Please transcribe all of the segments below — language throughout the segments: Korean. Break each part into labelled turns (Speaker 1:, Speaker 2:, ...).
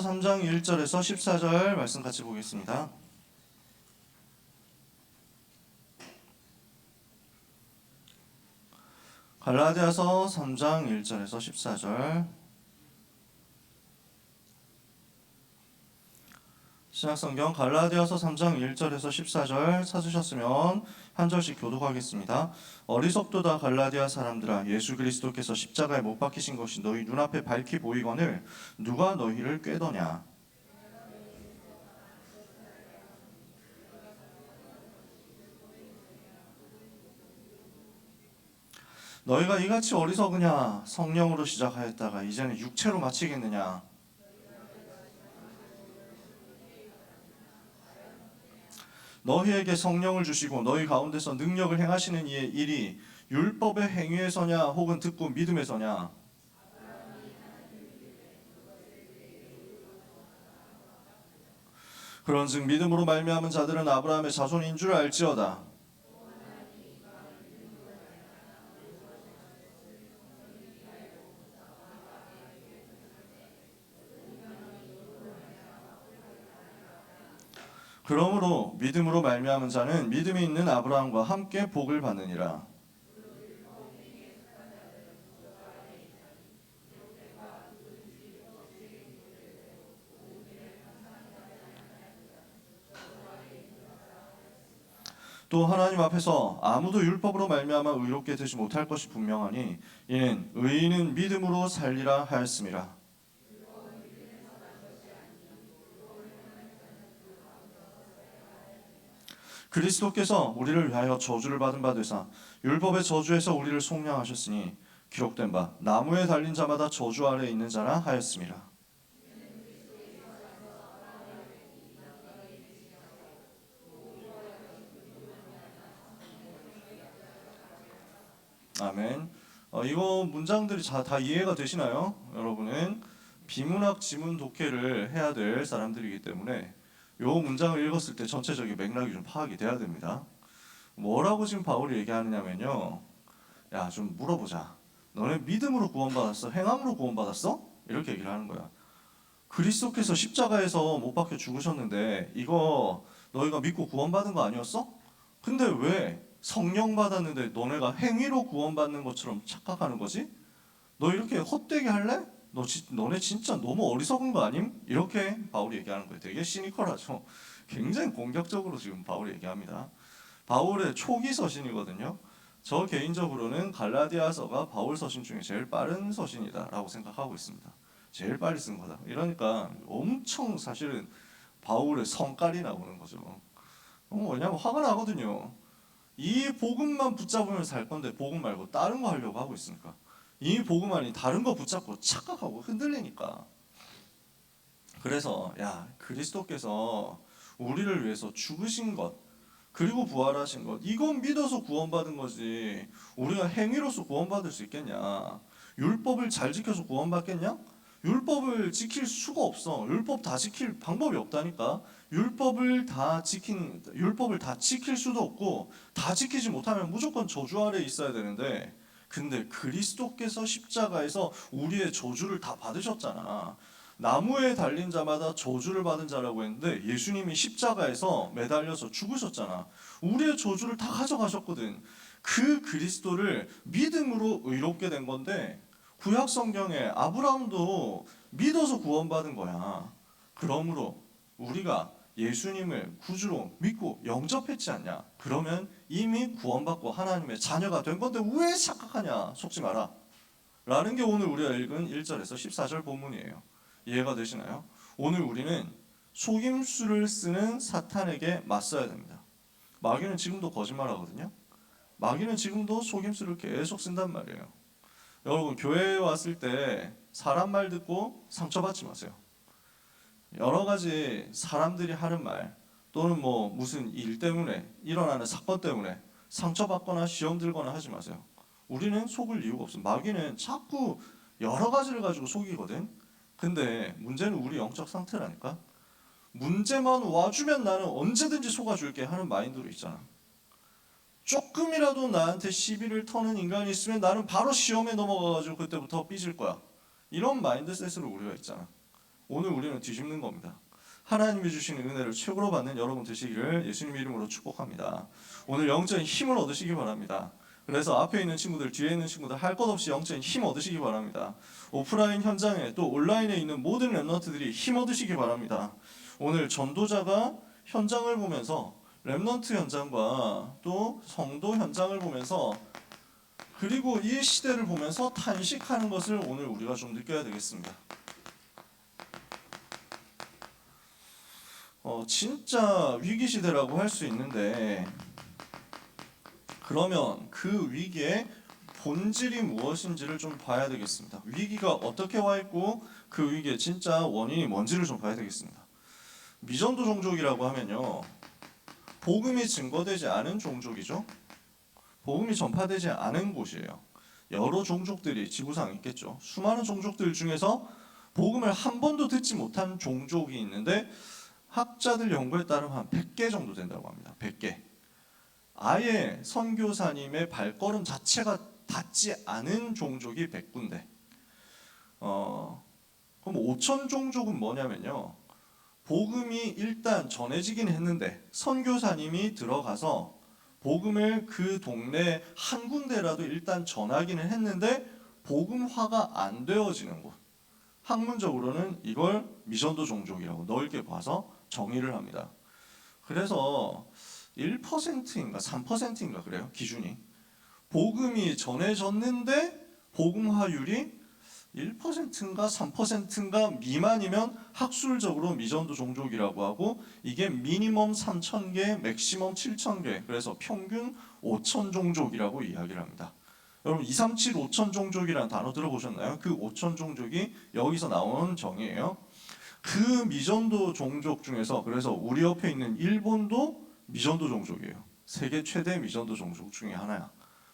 Speaker 1: 3장 1절에서 14절 말씀 같이 보겠습니다. 갈라디아서 3장 1절에서 14절. 신약성경 갈라디아서 3장 1절에서 14절 찾으셨으면 한 절씩 교독하겠습니다. 어리석도다 갈라디아 사람들아, 예수 그리스도께서 십자가에 못 박히신 것이 너희 눈앞에 밝히 보이거늘 누가 너희를 꾀더냐. 너희가 이같이 어리석으냐. 성령으로 시작하였다가 이제는 육체로 마치겠느냐. 너희에게 성령을 주시고 너희 가운데서 능력을 행하시는 이의 일이 율법의 행위에서냐 혹은 듣고 믿음에서냐. 그런즉 믿음으로 말미암은 자들은 아브라함의 자손인 줄 알지어다. 그러므로 믿음으로 말미암은 자는 믿음이 있는 아브라함과 함께 복을 받느니라. 또 하나님 앞에서 아무도 율법으로 말미암아 의롭게 되지 못할 것이 분명하니 이는 의인은 믿음으로 살리라 하였음이라. 그리스도께서 우리를 위하여 저주를 받은 바 되사 율법의 저주에서 우리를 속량하셨으니 기록된 바 나무에 달린 자마다 저주 아래에 있는 자라 하였음이라. 아멘. 이거 문장들이 다 이해가 되시나요? 여러분은 비문학 지문 독해를 해야 될 사람들이기 때문에 요 문장을 읽었을 때 전체적인 맥락이 좀 파악이 돼야 됩니다. 뭐라고 지금 바울이 얘기하느냐면요. 야, 좀 물어보자. 너네 믿음으로 구원받았어? 행함으로 구원받았어? 이렇게 얘기를 하는 거야. 그리스도께서 십자가에서 못 박혀 죽으셨는데 이거 너희가 믿고 구원받은 거 아니었어? 근데 왜 성령 받았는데 너네가 행위로 구원받는 것처럼 착각하는 거지? 너 이렇게 헛되게 할래? 너네 진짜 너무 어리석은 거 아님? 이렇게 바울이 얘기하는 거예요. 되게 시니컬하죠. 굉장히 공격적으로 지금 바울이 얘기합니다. 바울의 초기 서신이거든요. 저 개인적으로는 갈라디아서가 바울 서신 중에 제일 빠른 서신이다라고 생각하고 있습니다. 제일 빨리 쓴 거다. 이러니까 엄청 사실은 바울의 성깔이 나오는 거죠. 왜냐면 화가 나거든요. 이 복음만 붙잡으면 살 건데 복음 말고 다른 거 하려고 하고 있으니까. 이 복음 아닌 다른 거 붙잡고 착각하고 흔들리니까. 그래서 야, 그리스도께서 우리를 위해서 죽으신 것 그리고 부활하신 것 이건 믿어서 구원받은 거지 우리가 행위로서 구원받을 수 있겠냐. 율법을 잘 지켜서 구원받겠냐? 율법을 지킬 수가 없어. 율법 다 지킬 방법이 없다니까. 율법을 다 지킬 수도 없고 다 지키지 못하면 무조건 저주 아래에 있어야 되는데 근데 그리스도께서 십자가에서 우리의 저주를 다 받으셨잖아. 나무에 달린 자마다 저주를 받은 자라고 했는데 예수님이 십자가에서 매달려서 죽으셨잖아. 우리의 저주를 다 가져가셨거든. 그 그리스도를 믿음으로 의롭게 된 건데 구약 성경에 아브라함도 믿어서 구원받은 거야. 그러므로 우리가 예수님을 구주로 믿고 영접했지 않냐? 그러면 이미 구원받고 하나님의 자녀가 된 건데 왜 착각하냐? 속지 마라. 라는 게 오늘 우리가 읽은 1절에서 14절 본문이에요. 이해가 되시나요? 오늘 우리는 속임수를 쓰는 사탄에게 맞서야 됩니다. 마귀는 지금도 거짓말하거든요. 마귀는 지금도 속임수를 계속 쓴단 말이에요. 여러분 교회에 왔을 때 사람 말 듣고 상처받지 마세요. 여러 가지 사람들이 하는 말 또는 뭐 무슨 일 때문에 일어나는 사건 때문에 상처받거나 시험 들거나 하지 마세요. 우리는 속을 이유가 없어. 마귀는 자꾸 여러 가지를 가지고 속이거든. 근데 문제는 우리 영적 상태라니까. 문제만 와주면 나는 언제든지 속아줄게 하는 마인드로 있잖아. 조금이라도 나한테 시비를 터는 인간이 있으면 나는 바로 시험에 넘어가가지고 그때부터 삐질 거야. 이런 마인드셋으로 우리가 있잖아. 오늘 우리는 뒤집는 겁니다. 하나님이 주시는 은혜를 최고로 받는 여러분 되시기를 예수님 이름으로 축복합니다. 오늘 영적인 힘을 얻으시기 바랍니다. 그래서 앞에 있는 친구들, 뒤에 있는 친구들 할 것 없이 영적인 힘 얻으시기 바랍니다. 오프라인 현장에 또 온라인에 있는 모든 랩런트들이 힘 얻으시기 바랍니다. 오늘 전도자가 현장을 보면서 랩런트 현장과 또 성도 현장을 보면서 그리고 이 시대를 보면서 탄식하는 것을 오늘 우리가 좀 느껴야 되겠습니다. 진짜 위기 시대라고 할 수 있는데 그러면 그 위기의 본질이 무엇인지를 좀 봐야 되겠습니다. 위기가 어떻게 와 있고 그 위기의 진짜 원인이 뭔지를 좀 봐야 되겠습니다. 미전도 종족이라고 하면요, 복음이 증거되지 않은 종족이죠. 복음이 전파되지 않은 곳이에요. 여러 종족들이 지구상에 있겠죠. 수많은 종족들 중에서 복음을 한 번도 듣지 못한 종족이 있는데 학자들 연구에 따르면 한 100개 정도 된다고 합니다. 100개. 아예 선교사님의 발걸음 자체가 닿지 않은 종족이 100군데. 그럼 5천 종족은 뭐냐면요, 복음이 일단 전해지긴 했는데 선교사님이 들어가서 복음을 그 동네 한 군데라도 일단 전하기는 했는데 복음화가 안 되어지는 곳. 학문적으로는 이걸 미전도 종족이라고 넓게 봐서 정의를 합니다. 그래서 1%인가 3%인가 그래요, 기준이. 복음이 전해졌는데 복음화율이 1%인가 3%인가 미만이면 학술적으로 미전도 종족이라고 하고, 이게 미니멈 3,000개, 맥시멈 7,000개, 그래서 평균 5,000 종족이라고 이야기를 합니다. 여러분 237 5,000 종족이라는 단어 들어보셨나요? 그 5,000 종족이 여기서 나온 정의예요. 그 미전도 종족 중에서 그래서 우리 옆에 있는 일본도 미전도 종족이에요. 세계 최대 미전도 종족 중에 하나야.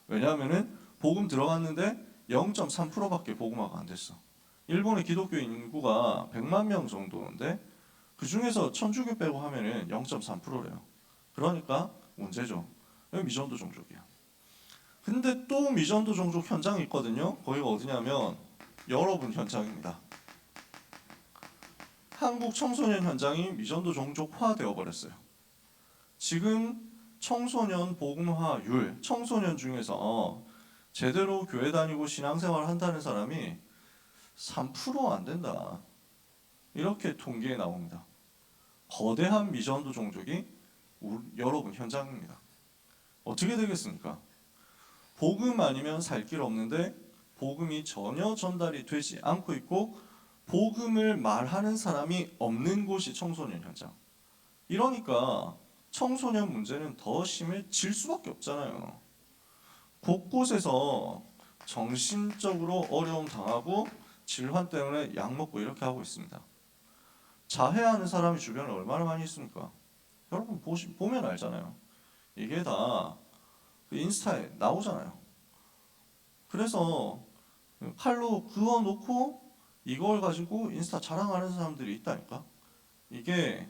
Speaker 1: 왜냐하면은 복음 들어갔는데 0.3%밖에 복음화가 안 됐어. 일본의 기독교 인구가 100만 명 정도인데 그 중에서 천주교 빼고 하면은 0.3%래요. 그러니까 문제죠. 미전도 종족이야. 근데 또 미전도 종족 현장이 있거든요. 거기가 어디냐면 여러분 현장입니다. 한국 청소년 현장이 미전도 종족화 되어 버렸어요. 지금 청소년 복음화율, 청소년 중에서 제대로 교회 다니고 신앙생활 한다는 사람이 3%안 된다. 이렇게 통계에 나옵니다. 거대한 미전도 종족이 여러분 현장입니다. 어떻게 되겠습니까? 복음 아니면 살 길 없는데 복음이 전혀 전달이 되지 않고 있고 복음을 말하는 사람이 없는 곳이 청소년 현장. 이러니까 청소년 문제는 더 심해질 수밖에 없잖아요. 곳곳에서 정신적으로 어려움 당하고 질환 때문에 약 먹고 이렇게 하고 있습니다. 자해하는 사람이 주변에 얼마나 많이 있습니까? 여러분 보면 알잖아요. 이게 다 그 인스타에 나오잖아요. 그래서 칼로 그어놓고 이걸 가지고 인스타 자랑하는 사람들이 있다니까. 이게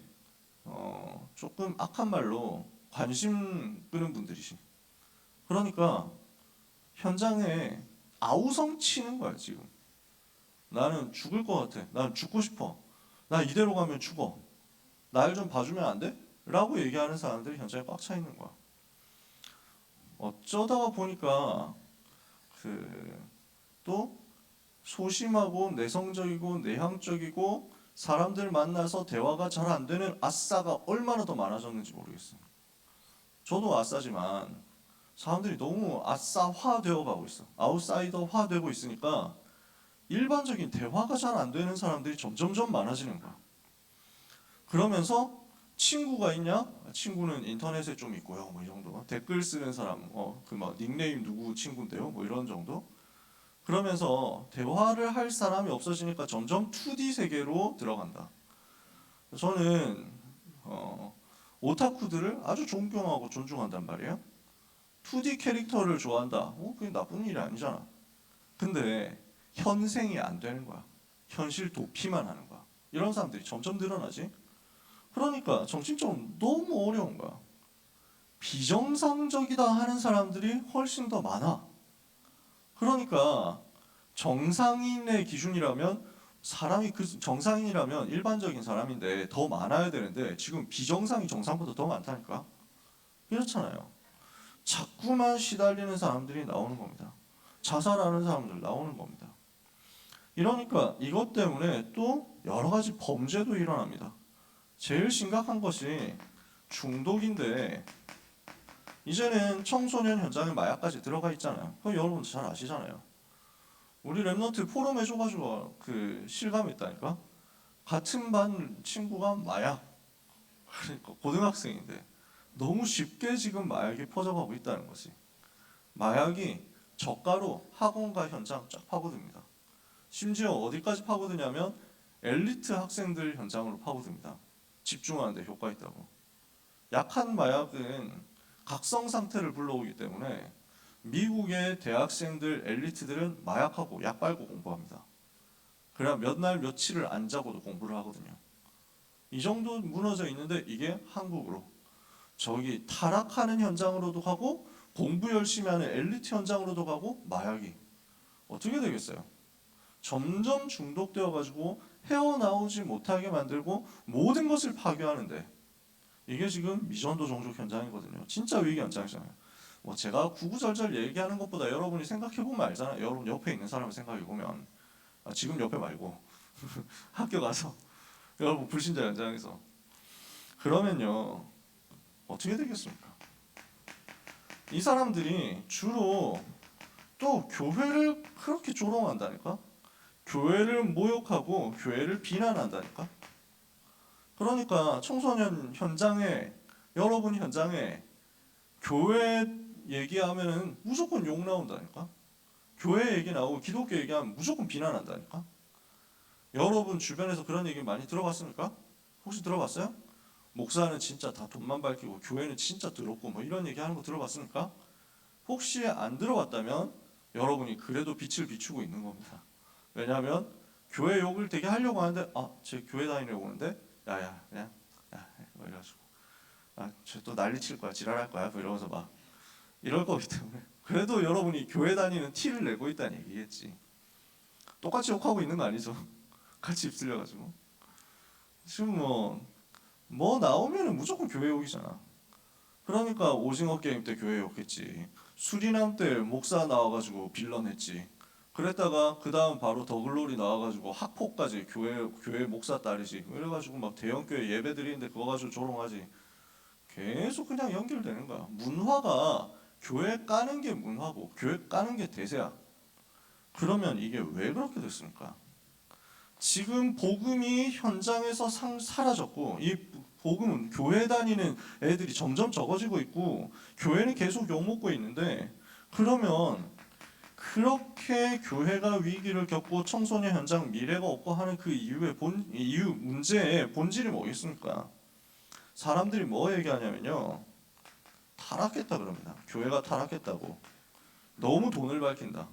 Speaker 1: 조금 악한 말로 관심 끄는 분들이지. 그러니까 현장에 아우성 치는 거야 지금. 나는 죽을 것 같아. 난 죽고 싶어. 나 이대로 가면 죽어. 날 좀 봐주면 안 돼? 라고 얘기하는 사람들이 현장에 꽉 차 있는 거야. 어쩌다가 보니까 또 소심하고 내성적이고 내향적이고 사람들 만나서 대화가 잘 안 되는 아싸가 얼마나 더 많아졌는지 모르겠어요. 저도 아싸지만 사람들이 너무 아싸화 되어 가고 있어. 아웃사이더화 되고 있으니까 일반적인 대화가 잘 안 되는 사람들이 점점점 많아지는 거야. 그러면서 친구가 있냐? 친구는 인터넷에 좀 있고요. 뭐 이 정도. 댓글 쓰는 사람, 그 막 닉네임 누구 친구인데요? 뭐 이런 정도. 그러면서 대화를 할 사람이 없어지니까 점점 2D 세계로 들어간다. 저는 오타쿠들을 아주 존경하고 존중한단 말이에요. 2D 캐릭터를 좋아한다. 그게 나쁜 일이 아니잖아. 근데 현생이 안 되는 거야. 현실 도피만 하는 거야. 이런 사람들이 점점 늘어나지. 그러니까 정신적으로 너무 어려운 거야. 비정상적이다 하는 사람들이 훨씬 더 많아. 그러니까 정상인의 기준이라면 사람이 그 정상인이라면 일반적인 사람인데 더 많아야 되는데 지금 비정상이 정상보다 더 많다니까. 이렇잖아요. 자꾸만 시달리는 사람들이 나오는 겁니다. 자살하는 사람들 나오는 겁니다. 이러니까 이것 때문에 또 여러 가지 범죄도 일어납니다. 제일 심각한 것이 중독인데 이제는 청소년 현장에 마약까지 들어가 있잖아요. 그거 여러분 잘 아시잖아요. 우리 랩넌트 포럼 해줘가지고 그 실감했다니까. 같은 반 친구가 마약, 그러니까 고등학생인데 너무 쉽게 지금 마약이 퍼져가고 있다는 거지. 마약이 저가로 학원과 현장 쫙 파고듭니다. 심지어 어디까지 파고드냐면 엘리트 학생들 현장으로 파고듭니다. 집중하는데 효과 있다고. 약한 마약은 각성 상태를 불러오기 때문에 미국의 대학생들 엘리트들은 마약하고 약 빨고 공부합니다. 그래야 몇 날 며칠을 안 자고도 공부를 하거든요. 이 정도 무너져 있는데 이게 한국으로 저기 타락하는 현장으로도 가고 공부 열심히 하는 엘리트 현장으로도 가고 마약이 어떻게 되겠어요? 점점 중독되어 가지고 헤어나오지 못하게 만들고 모든 것을 파괴하는데 이게 지금 미전도 종족 현장이거든요. 진짜 위기 현장이잖아요. 뭐 제가 구구절절 얘기하는 것보다 여러분이 생각해보면 알잖아요. 여러분 옆에 있는 사람을 생각해보면 지금 옆에 말고 학교 가서 여러분 불신자 현장에서 그러면요 어떻게 되겠습니까? 이 사람들이 주로 또 교회를 그렇게 조롱한다니까? 교회를 모욕하고 교회를 비난한다니까? 그러니까 청소년 현장에 여러분 현장에 교회 얘기하면은 무조건 욕 나온다니까? 교회 얘기 나오고 기독교 얘기하면 무조건 비난한다니까? 여러분 주변에서 그런 얘기 많이 들어봤습니까? 혹시 들어봤어요? 목사는 진짜 다 돈만 밝히고 교회는 진짜 더럽고 뭐 이런 얘기 하는 거 들어봤습니까? 혹시 안 들어봤다면 여러분이 그래도 빛을 비추고 있는 겁니다. 왜냐하면 교회 욕을 되게 하려고 하는데 쟤 교회 다니려고 오는데 야야 그냥 야 뭐 이래가지고 쟤 또 난리 칠 거야 지랄할 거야 뭐 이러면서 막 이럴 거기 때문에 그래도 여러분이 교회 다니는 티를 내고 있다는 얘기겠지. 똑같이 욕하고 있는 거 아니죠? 같이 휩쓸려가지고 지금 뭐 나오면은 무조건 교회 욕이잖아. 그러니까 오징어 게임 때 교회 욕했지. 수리남 때 목사 나와가지고 빌런 했지. 그랬다가 그 다음 바로 더글로리 나와가지고 학폭까지 교회 목사 딸이지. 그래가지고 막 대형 교회 예배 드리는데 그거 가지고 조롱하지. 계속 그냥 연결되는 거야. 문화가 교회 까는 게 문화고 교회 까는 게 대세야. 그러면 이게 왜 그렇게 됐습니까? 지금 복음이 현장에서 사라졌고 이 복음은 교회 다니는 애들이 점점 적어지고 있고 교회는 계속 욕먹고 있는데 그러면 그렇게 교회가 위기를 겪고 청소년 현장 미래가 없고 하는 그 이유 문제의 본질이 뭐겠습니까? 사람들이 뭐 얘기하냐면요. 타락했다 그럽니다. 교회가 타락했다고. 너무 돈을 밝힌다.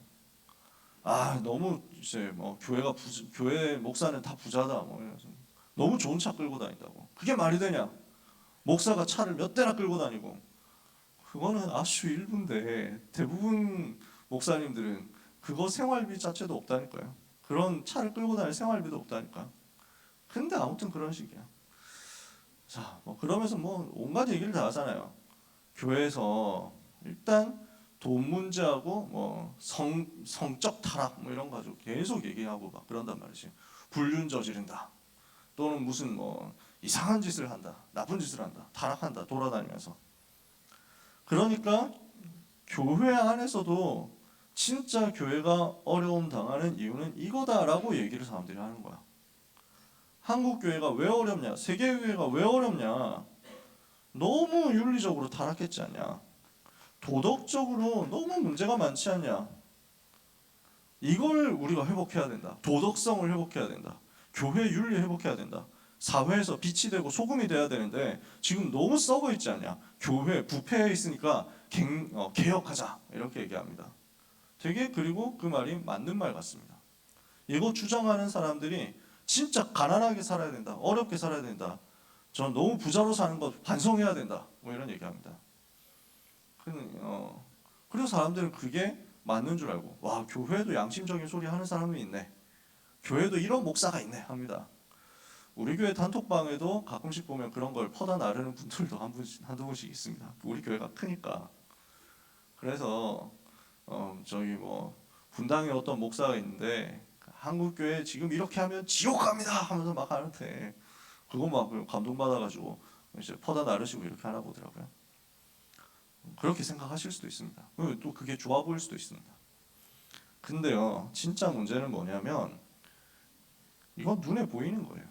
Speaker 1: 너무 이제 뭐 교회 목사는 다 부자다 뭐 이러면서 너무 좋은 차 끌고 다닌다고. 그게 말이 되냐? 목사가 차를 몇 대나 끌고 다니고 그거는 아주 일부인데 대부분 목사님들은 그거 생활비 자체도 없다니까요. 그런 차를 끌고 다닐 생활비도 없다니까. 근데 아무튼 그런 식이야. 자, 뭐 그러면서 뭐 온갖 얘기를 다 하잖아요. 교회에서 일단 돈 문제하고 뭐 성적 타락 뭐 이런 거 가지고 계속 얘기하고 막 그런단 말이지. 불륜 저지른다. 또는 무슨 뭐 이상한 짓을 한다. 나쁜 짓을 한다. 타락한다. 돌아다니면서. 그러니까 교회 안에서도 진짜 교회가 어려움 당하는 이유는 이거다라고 얘기를 사람들이 하는 거야. 한국 교회가 왜 어렵냐? 세계 교회가 왜 어렵냐? 너무 윤리적으로 타락했지 않냐? 도덕적으로 너무 문제가 많지 않냐? 이걸 우리가 회복해야 된다. 도덕성을 회복해야 된다. 교회 윤리 회복해야 된다. 사회에서 빛이 되고 소금이 돼야 되는데 지금 너무 썩어 있지 않냐? 교회 부패해 있으니까 개혁하자 이렇게 얘기합니다. 되게 그리고 그 말이 맞는 말 같습니다. 이거 주장하는 사람들이 진짜 가난하게 살아야 된다. 어렵게 살아야 된다. 전 너무 부자로 사는 것 반성해야 된다. 뭐 이런 얘기합니다. 그래서 사람들은 그게 맞는 줄 알고 와 교회도 양심적인 소리 하는 사람이 있네. 교회도 이런 목사가 있네 합니다. 우리 교회 단톡방에도 가끔씩 보면 그런 걸 퍼다 나르는 분들도 한두 분씩 있습니다. 우리 교회가 크니까. 그래서 저기 뭐 분당에 어떤 목사가 있는데 한국 교회 지금 이렇게 하면 지옥 갑니다 하면서 막 하는데 그거 막 감동받아가지고 이제 퍼다 나르시고 이렇게 하나 보더라고요. 그렇게 생각하실 수도 있습니다. 또 그게 좋아 보일 수도 있습니다. 근데요, 진짜 문제는 뭐냐면 이건 눈에 보이는 거예요.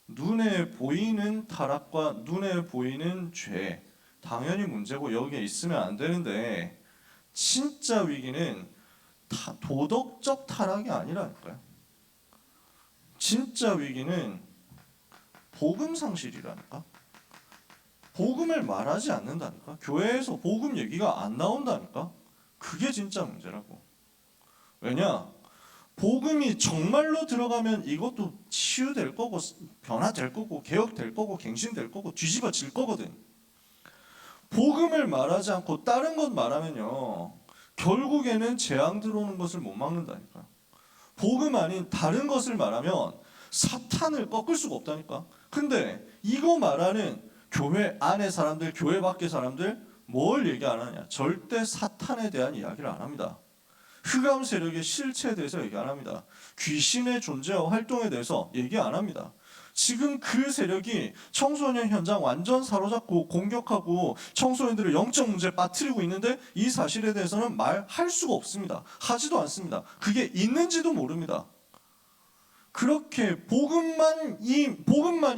Speaker 1: 눈에 보이는 타락과 눈에 보이는 죄, 당연히 문제고 여기에 있으면 안 되는데 진짜 위기는 도덕적 타락이 아니라니까요. 진짜 위기는 복음 상실이라니까. 복음을 말하지 않는다니까. 교회에서 복음 얘기가 안 나온다니까. 그게 진짜 문제라고. 왜냐? 복음이 정말로 들어가면 이것도 치유될 거고 변화될 거고 개혁될 거고 갱신될 거고 뒤집어질 거거든. 복음을 말하지 않고 다른 것 말하면요, 결국에는 재앙 들어오는 것을 못 막는다니까. 복음 아닌 다른 것을 말하면 사탄을 꺾을 수가 없다니까. 근데 이거 말하는 교회 안의 사람들, 교회 밖의 사람들 뭘 얘기 안 하냐? 절대 사탄에 대한 이야기를 안 합니다. 흑암 세력의 실체에 대해서 얘기 안 합니다. 귀신의 존재와 활동에 대해서 얘기 안 합니다. 지금 그 세력이 청소년 현장 완전 사로잡고 공격하고 청소년들을 영적 문제에 빠뜨리고 있는데 이 사실에 대해서는 말할 수가 없습니다. 하지도 않습니다. 그게 있는지도 모릅니다. 그렇게 복음만이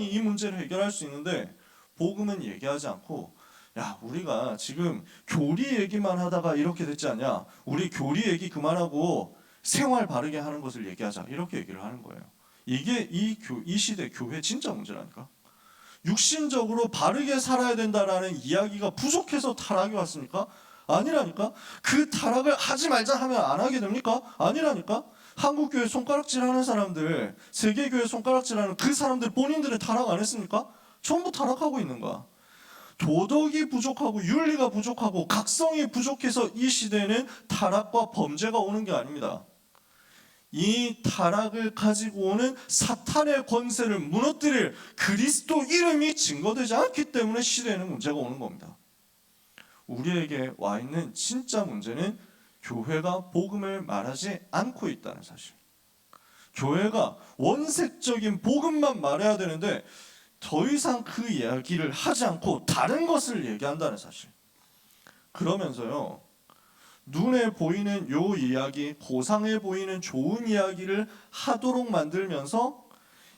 Speaker 1: 이 문제를 해결할 수 있는데 복음은 얘기하지 않고 야, 우리가 지금 교리 얘기만 하다가 이렇게 됐지 않냐? 우리 교리 얘기 그만하고 생활 바르게 하는 것을 얘기하자. 이렇게 얘기를 하는 거예요. 이게 이 시대 교회 진짜 문제라니까. 육신적으로 바르게 살아야 된다라는 이야기가 부족해서 타락이 왔습니까? 아니라니까. 그 타락을 하지 말자 하면 안 하게 됩니까? 아니라니까. 한국교회 손가락질하는 사람들, 세계교회 손가락질하는 그 사람들 본인들은 타락 안 했습니까? 전부 타락하고 있는 거야. 도덕이 부족하고 윤리가 부족하고 각성이 부족해서 이 시대에는 타락과 범죄가 오는 게 아닙니다. 이 타락을 가지고 오는 사탄의 권세를 무너뜨릴 그리스도 이름이 증거되지 않기 때문에 시대에는 문제가 오는 겁니다. 우리에게 와 있는 진짜 문제는 교회가 복음을 말하지 않고 있다는 사실. 교회가 원색적인 복음만 말해야 되는데 더 이상 그 이야기를 하지 않고 다른 것을 얘기한다는 사실. 그러면서요, 눈에 보이는 요 이야기, 고상해 보이는 좋은 이야기를 하도록 만들면서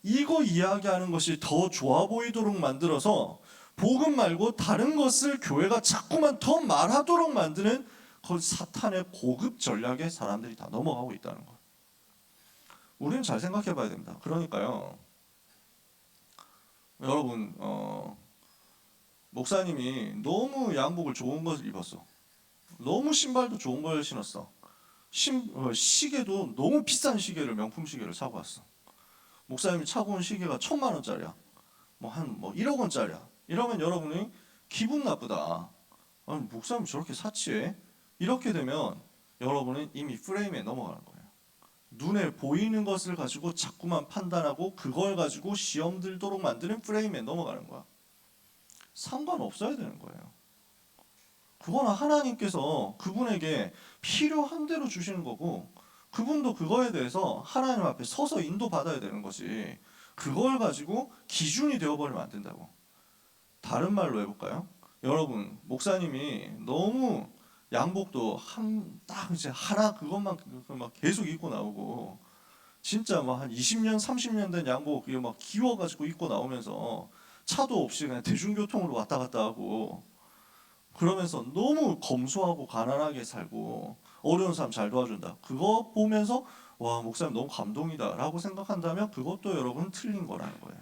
Speaker 1: 이거 이야기하는 것이 더 좋아 보이도록 만들어서 복음 말고 다른 것을 교회가 자꾸만 더 말하도록 만드는 그 사탄의 고급 전략에 사람들이 다 넘어가고 있다는 거예요. 우리는 잘 생각해 봐야 됩니다. 그러니까요, 여러분, 목사님이 너무 양복을 좋은 것을 입었어. 너무 신발도 좋은 걸 신었어. 시계도 너무 비싼 시계를, 명품 시계를 사고 왔어. 목사님이 차고 온 시계가 1,000만 원짜리야. 한 1억 원짜리야. 이러면 여러분이 기분 나쁘다. 아니, 목사님 저렇게 사치해? 이렇게 되면 여러분은 이미 프레임에 넘어가는 거예요. 눈에 보이는 것을 가지고 자꾸만 판단하고 그걸 가지고 시험 들도록 만드는 프레임에 넘어가는 거야. 상관없어야 되는 거예요. 그거는 하나님께서 그분에게 필요한 대로 주시는 거고 그분도 그거에 대해서 하나님 앞에 서서 인도받아야 되는 거지. 그걸 가지고 기준이 되어버리면 안 된다고. 다른 말로 해볼까요? 여러분, 목사님이 너무 양복도 딱 이제 하나 그것만 막 계속 입고 나오고 진짜 막 한 20년, 30년 된 양복 그게 막 기워가지고 입고 나오면서 차도 없이 그냥 대중교통으로 왔다 갔다 하고 그러면서 너무 검소하고 가난하게 살고 어려운 사람 잘 도와준다. 그거 보면서 와, 목사님 너무 감동이다 라고 생각한다면 그것도 여러분 틀린 거라는 거예요.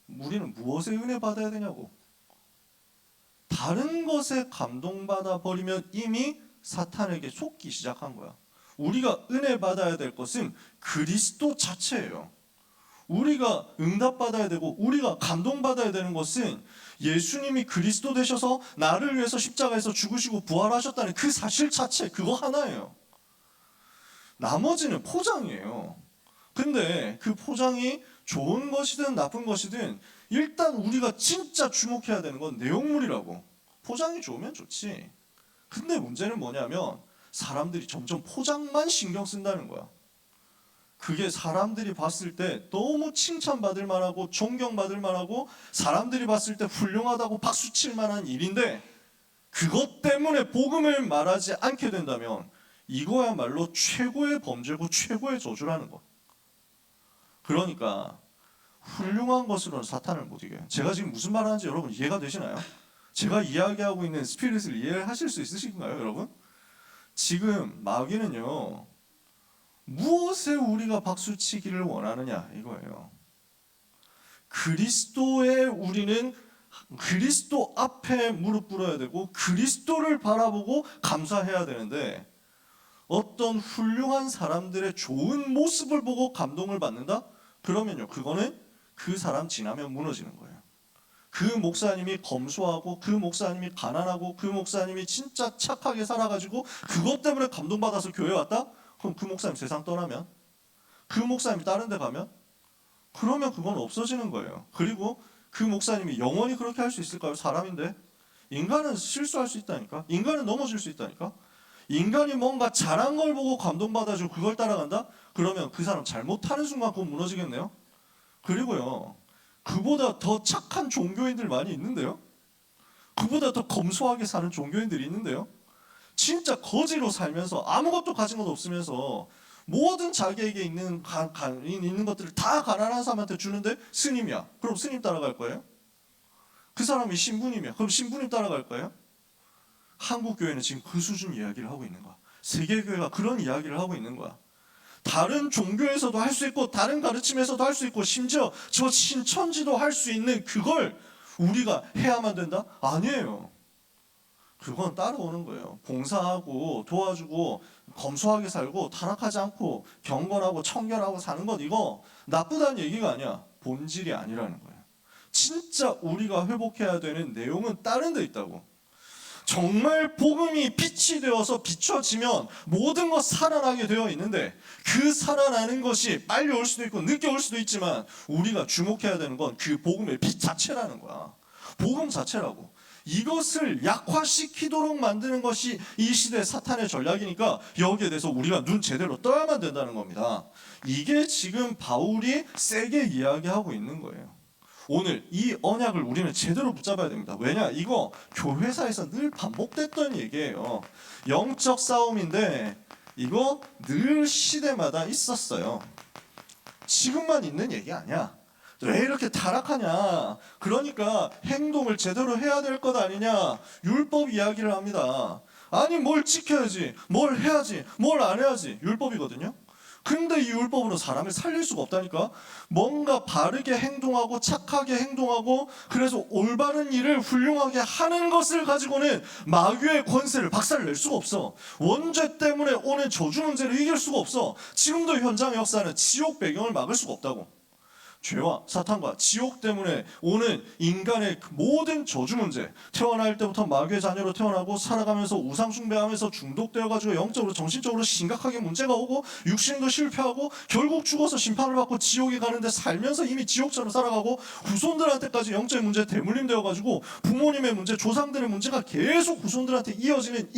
Speaker 1: 우리는 무엇에 은혜 받아야 되냐고. 다른 것에 감동받아 버리면 이미 사탄에게 속기 시작한 거야. 우리가 은혜 받아야 될 것은 그리스도 자체예요. 우리가 응답받아야 되고 우리가 감동받아야 되는 것은 예수님이 그리스도 되셔서 나를 위해서 십자가에서 죽으시고 부활하셨다는 그 사실 자체, 그거 하나예요. 나머지는 포장이에요. 근데 그 포장이 좋은 것이든 나쁜 것이든 일단 우리가 진짜 주목해야 되는 건 내용물이라고. 포장이 좋으면 좋지. 근데 문제는 뭐냐면 사람들이 점점 포장만 신경 쓴다는 거야. 그게 사람들이 봤을 때 너무 칭찬받을 만하고 존경받을 만하고 사람들이 봤을 때 훌륭하다고 박수칠 만한 일인데 그것 때문에 복음을 말하지 않게 된다면 이거야말로 최고의 범죄고 최고의 저주라는 거. 그러니까 훌륭한 것으로는 사탄을 못 이겨요. 제가 지금 무슨 말 하는지 여러분 이해가 되시나요? 제가 이야기하고 있는 스피릿을 이해하실 수 있으신가요, 여러분? 지금 마귀는요, 무엇에 우리가 박수치기를 원하느냐 이거예요. 그리스도에 우리는 그리스도 앞에 무릎 꿇어야 되고 그리스도를 바라보고 감사해야 되는데 어떤 훌륭한 사람들의 좋은 모습을 보고 감동을 받는다? 그러면요, 그거는 그 사람 지나면 무너지는 거예요. 그 목사님이 검소하고 그 목사님이 가난하고 그 목사님이 진짜 착하게 살아가지고 그것 때문에 감동받아서 교회 왔다? 그럼 그 목사님 세상 떠나면? 그 목사님이 다른 데 가면? 그러면 그건 없어지는 거예요. 그리고 그 목사님이 영원히 그렇게 할 수 있을까요? 사람인데. 인간은 실수할 수 있다니까. 인간은 넘어질 수 있다니까. 인간이 뭔가 잘한 걸 보고 감동받아주고 그걸 따라간다? 그러면 그 사람 잘못하는 순간 그건 무너지겠네요. 그리고요, 그보다 더 착한 종교인들 많이 있는데요. 그보다 더 검소하게 사는 종교인들이 있는데요. 진짜 거지로 살면서 아무것도 가진 것 없으면서 모든 자기에게 있는 것들을 다 가난한 사람한테 주는데 스님이야. 그럼 스님 따라갈 거예요? 그 사람이 신부님이야. 그럼 신부님 따라갈 거예요? 한국 교회는 지금 그 수준 이야기를 하고 있는 거야. 세계 교회가 그런 이야기를 하고 있는 거야. 다른 종교에서도 할 수 있고 다른 가르침에서도 할 수 있고 심지어 저 신천지도 할 수 있는 그걸 우리가 해야만 된다? 아니에요. 그건 따라오는 거예요. 봉사하고 도와주고 검소하게 살고 타락하지 않고 경건하고 청결하고 사는 것 이거 나쁘다는 얘기가 아니야. 본질이 아니라는 거예요. 진짜 우리가 회복해야 되는 내용은 다른 데 있다고. 정말 복음이 빛이 되어서 비춰지면 모든 것 살아나게 되어 있는데 그 살아나는 것이 빨리 올 수도 있고 늦게 올 수도 있지만 우리가 주목해야 되는 건 그 복음의 빛 자체라는 거야. 복음 자체라고. 이것을 약화시키도록 만드는 것이 이 시대 사탄의 전략이니까 여기에 대해서 우리가 눈 제대로 떠야만 된다는 겁니다. 이게 지금 바울이 세게 이야기하고 있는 거예요. 오늘 이 언약을 우리는 제대로 붙잡아야 됩니다. 왜냐? 이거 교회사에서 늘 반복됐던 얘기예요. 영적 싸움인데 이거 늘 시대마다 있었어요. 지금만 있는 얘기 아니야. 왜 이렇게 타락하냐? 그러니까 행동을 제대로 해야 될 것 아니냐? 율법 이야기를 합니다. 아니 뭘 지켜야지, 뭘 해야지, 뭘 안 해야지. 율법이거든요. 근데 이 율법으로 사람을 살릴 수가 없다니까. 뭔가 바르게 행동하고 착하게 행동하고 그래서 올바른 일을 훌륭하게 하는 것을 가지고는 마귀의 권세를 박살낼 수가 없어. 원죄 때문에 오는 저주 문제를 이길 수가 없어. 지금도 현장 역사는 지옥 배경을 막을 수가 없다고. 죄와 사탄과 지옥 때문에 오는 인간의 모든 저주 문제, 태어날 때부터 마귀의 자녀로 태어나고 살아가면서 우상 숭배하면서 중독되어가지고 영적으로 정신적으로 심각하게 문제가 오고 육신도 실패하고 결국 죽어서 심판을 받고 지옥에 가는데 살면서 이미 지옥처럼 살아가고 후손들한테까지 영적인 문제 대물림 되어가지고 부모님의 문제, 조상들의 문제가 계속 후손들한테 이어지는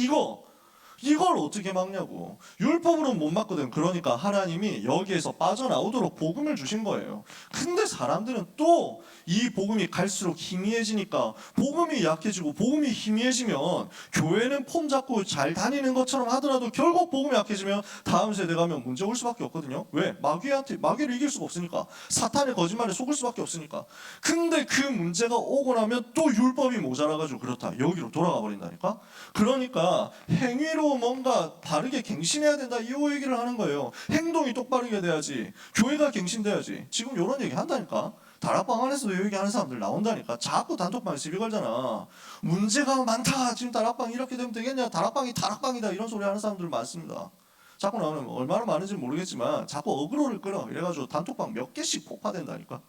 Speaker 1: 이걸 어떻게 막냐고. 율법으로는 못 막거든. 그러니까 하나님이 여기에서 빠져나오도록 복음을 주신 거예요. 근데 사람들은 또 이 복음이 갈수록 희미해지니까 복음이 약해지고 복음이 희미해지면 교회는 폼 잡고 잘 다니는 것처럼 하더라도 결국 복음이 약해지면 다음 세대 가면 문제 올 수밖에 없거든요. 왜? 마귀를 이길 수가 없으니까. 사탄의 거짓말에 속을 수밖에 없으니까. 근데 그 문제가 오고 나면 또 율법이 모자라가지고 그렇다. 여기로 돌아가 버린다니까. 그러니까 행위로 뭔가 바르게 갱신해야 된다 이 얘기를 하는 거예요. 행동이 똑바르게 돼야지. 교회가 갱신돼야지. 지금 이런 얘기 한다니까. 다락방 안에서도 이 얘기하는 사람들 나온다니까. 자꾸 단톡방에 시비 걸잖아. 문제가 많다. 지금 다락방 이렇게 되면 되겠냐. 다락방이 다락방이다. 이런 소리 하는 사람들 많습니다. 자꾸 나오는 얼마나 많은지 모르겠지만 자꾸 어그로를 끌어. 이래가지고 단톡방 몇 개씩 폭파된다니까.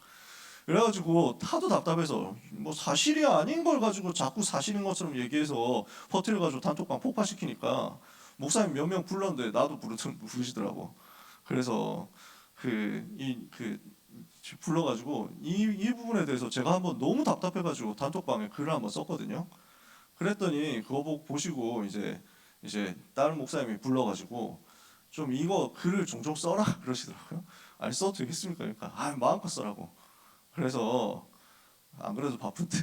Speaker 1: 그래가지고 하도 답답해서 뭐 사실이 아닌 걸 가지고 자꾸 사실인 것처럼 얘기해서 퍼뜨려가지고 단톡방 폭파시키니까 목사님 몇 명 불렀는데 나도 부르시더라고. 그래서 불러가지고 이 부분에 대해서 제가 한번 너무 답답해가지고 단톡방에 글을 한번 썼거든요. 그랬더니 그거 보시고 이제 다른 목사님이 불러가지고 좀 이거 글을 종종 써라 그러시더라고요. 아니 써도 되겠습니까? 그러니까 마음껏 써라고. 그래서 안 그래도 바쁜데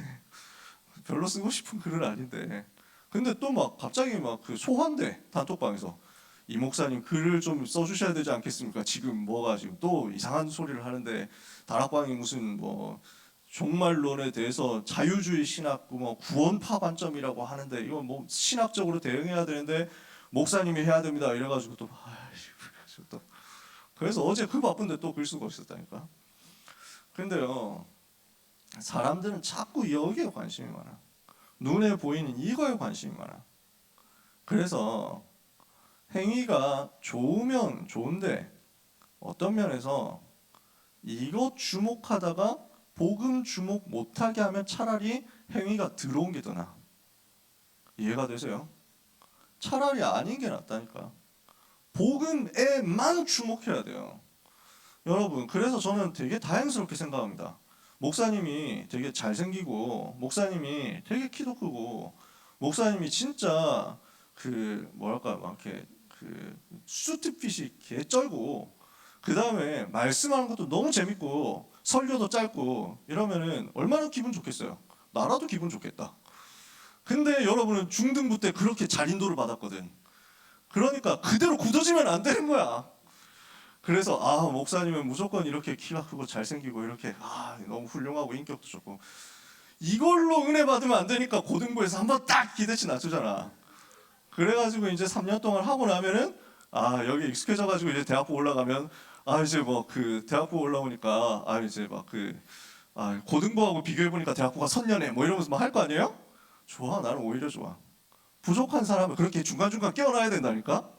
Speaker 1: 별로 쓰고 싶은 글은 아닌데 근데 또 막 갑자기 막 그 소환돼 단톡방에서 이 목사님 글을 좀 써주셔야 되지 않겠습니까? 지금 뭐가 지금 또 이상한 소리를 하는데 다락방이 무슨 뭐 종말론에 대해서 자유주의 신학 뭐 구원파 관점이라고 하는데 이거 뭐 신학적으로 대응해야 되는데 목사님이 해야 됩니다 이래가지고 또 그래서 어제 그 바쁜데 또 글 쓰고 있었다니까. 근데요 사람들은 자꾸 여기에 관심이 많아. 눈에 보이는 이거에 관심이 많아. 그래서 행위가 좋으면 좋은데 어떤 면에서 이것 주목하다가 복음 주목 못하게 하면 차라리 행위가 들어온 게 더 나아. 이해가 되세요? 차라리 아닌 게 낫다니까. 복음에만 주목해야 돼요. 여러분 그래서 저는 되게 다행스럽게 생각합니다. 목사님이 되게 잘생기고 목사님이 되게 키도 크고 목사님이 진짜 그 뭐랄까 막 이렇게 그 수트핏이 개쩔고 그 다음에 말씀하는 것도 너무 재밌고 설교도 짧고 이러면은 얼마나 기분 좋겠어요. 나라도 기분 좋겠다. 근데 여러분은 중등부 때 그렇게 잘 인도를 받았거든. 그러니까 그대로 굳어지면 안 되는 거야. 그래서 목사님은 무조건 이렇게 키가 크고 잘생기고 이렇게 너무 훌륭하고 인격도 좋고 이걸로 은혜 받으면 안 되니까 고등부에서 한번 딱 기대치 낮추잖아. 그래가지고 이제 3년 동안 하고 나면은 여기 익숙해져가지고 이제 대학부 올라가면 이제 뭐 그 대학부 올라오니까 이제 막 그 고등부하고 비교해 보니까 대학부가 선녀네 뭐 이러면서 막 할 거 아니에요? 좋아. 나는 오히려 좋아. 부족한 사람은 그렇게 중간중간 깨어나야 된다니까.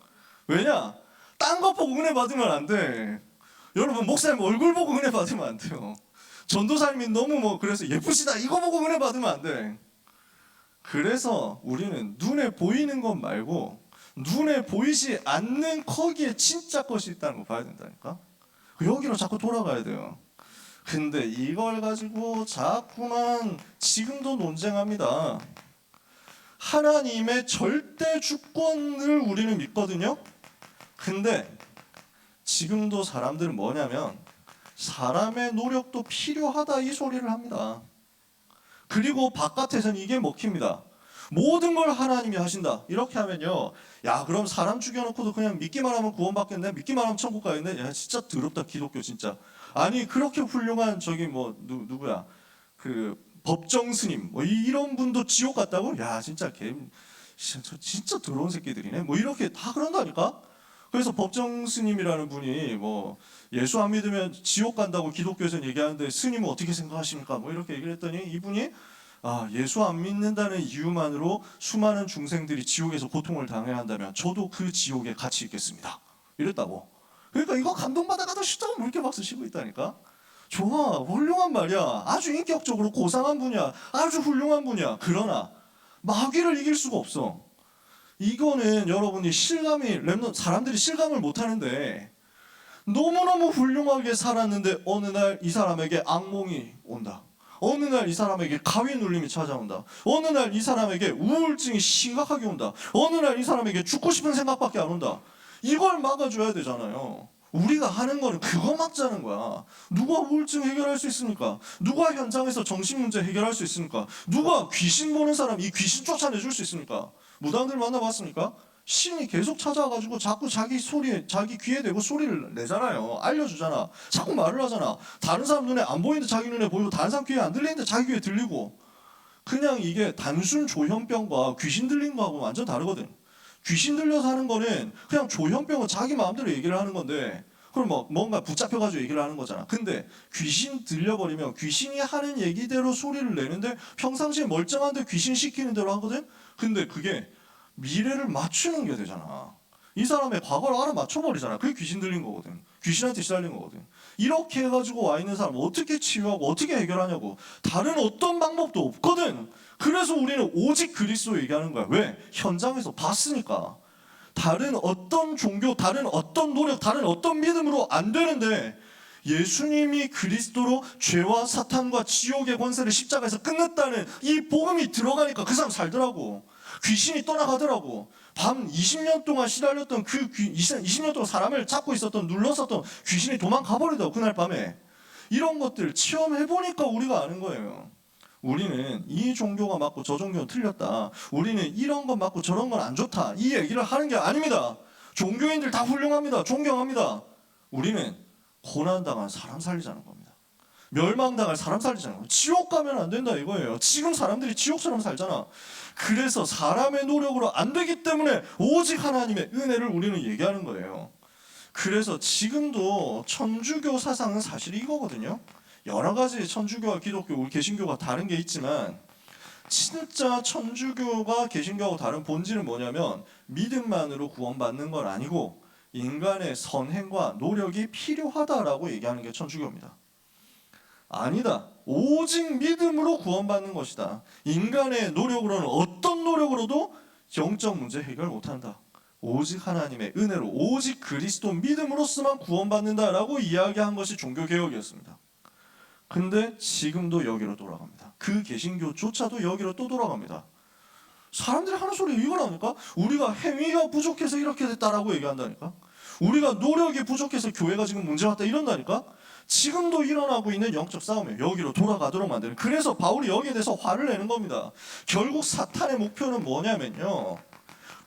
Speaker 1: 왜냐? 딴 거 보고 은혜 받으면 안 돼. 여러분 목사님 얼굴 보고 은혜 받으면 안 돼요. 전도사님이 너무 뭐 그래서 예쁘시다 이거 보고 은혜 받으면 안 돼. 그래서 우리는 눈에 보이는 것 말고 눈에 보이지 않는 거기에 진짜 것이 있다는 거 봐야 된다니까. 여기로 자꾸 돌아가야 돼요. 근데 이걸 가지고 자꾸만 지금도 논쟁합니다. 하나님의 절대 주권을 우리는 믿거든요. 근데 지금도 사람들은 뭐냐면 사람의 노력도 필요하다 이 소리를 합니다. 그리고 바깥에서는 이게 먹힙니다. 모든 걸 하나님이 하신다. 이렇게 하면요. 야 그럼 사람 죽여놓고도 그냥 믿기만 하면 구원받겠네. 믿기만 하면 천국 가겠네. 야 진짜 더럽다 기독교 진짜. 아니 그렇게 훌륭한 저기 뭐 누구야 그 법정 스님 뭐 이런 분도 지옥 갔다고? 야 진짜 진짜 더러운 새끼들이네. 뭐 이렇게 다 그런다니까. 그래서 법정 스님이라는 분이 뭐 예수 안 믿으면 지옥 간다고 기독교에서는 얘기하는데 스님은 어떻게 생각하십니까? 뭐 이렇게 얘기를 했더니 이분이 예수 안 믿는다는 이유만으로 수많은 중생들이 지옥에서 고통을 당해야 한다면 저도 그 지옥에 같이 있겠습니다. 이랬다고. 그러니까 이거 감동받아가도 시도 물개 박수 치고 있다니까. 좋아, 훌륭한 말이야. 아주 인격적으로 고상한 분이야. 아주 훌륭한 분이야. 그러나 마귀를 이길 수가 없어. 이거는 여러분이 사람들이 실감을 못 하는데 너무너무 훌륭하게 살았는데 어느 날 이 사람에게 악몽이 온다. 어느 날 이 사람에게 가위 눌림이 찾아온다. 어느 날 이 사람에게 우울증이 심각하게 온다. 어느 날 이 사람에게 죽고 싶은 생각밖에 안 온다. 이걸 막아줘야 되잖아요. 우리가 하는 거는 그거 막자는 거야. 누가 우울증 해결할 수 있습니까? 누가 현장에서 정신문제 해결할 수 있습니까? 누가 귀신 보는 사람 이 귀신 쫓아내줄 수 있습니까? 무당들 만나봤습니까? 신이 계속 찾아와가지고 자꾸 자기 귀에 대고 소리를 내잖아요. 알려주잖아. 자꾸 말을 하잖아. 다른 사람 눈에 안 보이는데 자기 눈에 보이고 다른 사람 귀에 안 들리는데 자기 귀에 들리고. 그냥 이게 단순 조현병과 귀신 들린 거하고 완전 다르거든. 귀신 들려서 하는 거는 그냥 조현병은 자기 마음대로 얘기를 하는 건데 그럼 뭐 뭔가 붙잡혀가지고 얘기를 하는 거잖아. 근데 귀신 들려버리면 귀신이 하는 얘기대로 소리를 내는데 평상시에 멀쩡한데 귀신 시키는 대로 하거든. 근데 그게 미래를 맞추는 게 되잖아. 이 사람의 과거를 알아맞혀버리잖아. 그게 귀신 들린 거거든. 귀신한테 시달린 거거든. 이렇게 해가지고 와 있는 사람 어떻게 치유하고 어떻게 해결하냐고. 다른 어떤 방법도 없거든. 그래서 우리는 오직 그리스도 얘기하는 거야. 왜? 현장에서 봤으니까. 다른 어떤 종교, 다른 어떤 노력, 다른 어떤 믿음으로 안 되는데 예수님이 그리스도로 죄와 사탄과 지옥의 권세를 십자가에서 끝냈다는 이 복음이 들어가니까 그 사람 살더라고. 귀신이 떠나가더라고. 밤 20년 동안 시달렸던 20년 동안 사람을 잡고 있었던, 눌렀었던 귀신이 도망가버리더라고, 그날 밤에. 이런 것들 체험해보니까 우리가 아는 거예요. 우리는 이 종교가 맞고 저 종교는 틀렸다. 우리는 이런 건 맞고 저런 건 안 좋다. 이 얘기를 하는 게 아닙니다. 종교인들 다 훌륭합니다. 존경합니다. 우리는 고난당한 사람 살리자는 겁니다. 멸망당할 사람 살리자는 겁니다. 지옥 가면 안 된다 이거예요. 지금 사람들이 지옥처럼 살잖아. 그래서 사람의 노력으로 안 되기 때문에 오직 하나님의 은혜를 우리는 얘기하는 거예요. 그래서 지금도 천주교 사상은 사실 이거거든요. 여러 가지 천주교와 기독교, 개신교가 다른 게 있지만 진짜 천주교가 개신교하고 다른 본질은 뭐냐면 믿음만으로 구원받는 건 아니고 인간의 선행과 노력이 필요하다라고 얘기하는 게 천주교입니다. 아니다. 오직 믿음으로 구원받는 것이다. 인간의 노력으로는 어떤 노력으로도 영적 문제 해결 못한다. 오직 하나님의 은혜로, 오직 그리스도 믿음으로서만 구원받는다라고 이야기한 것이 종교개혁이었습니다. 근데 지금도 여기로 돌아갑니다. 그 개신교조차도 여기로 또 돌아갑니다. 사람들이 하는 소리 이거라니까? 우리가 행위가 부족해서 이렇게 됐다라고 얘기한다니까? 우리가 노력이 부족해서 교회가 지금 문제 왔다 이런다니까? 지금도 일어나고 있는 영적 싸움이에요. 여기로 돌아가도록 만드는. 그래서 바울이 여기에 대해서 화를 내는 겁니다. 결국 사탄의 목표는 뭐냐면요,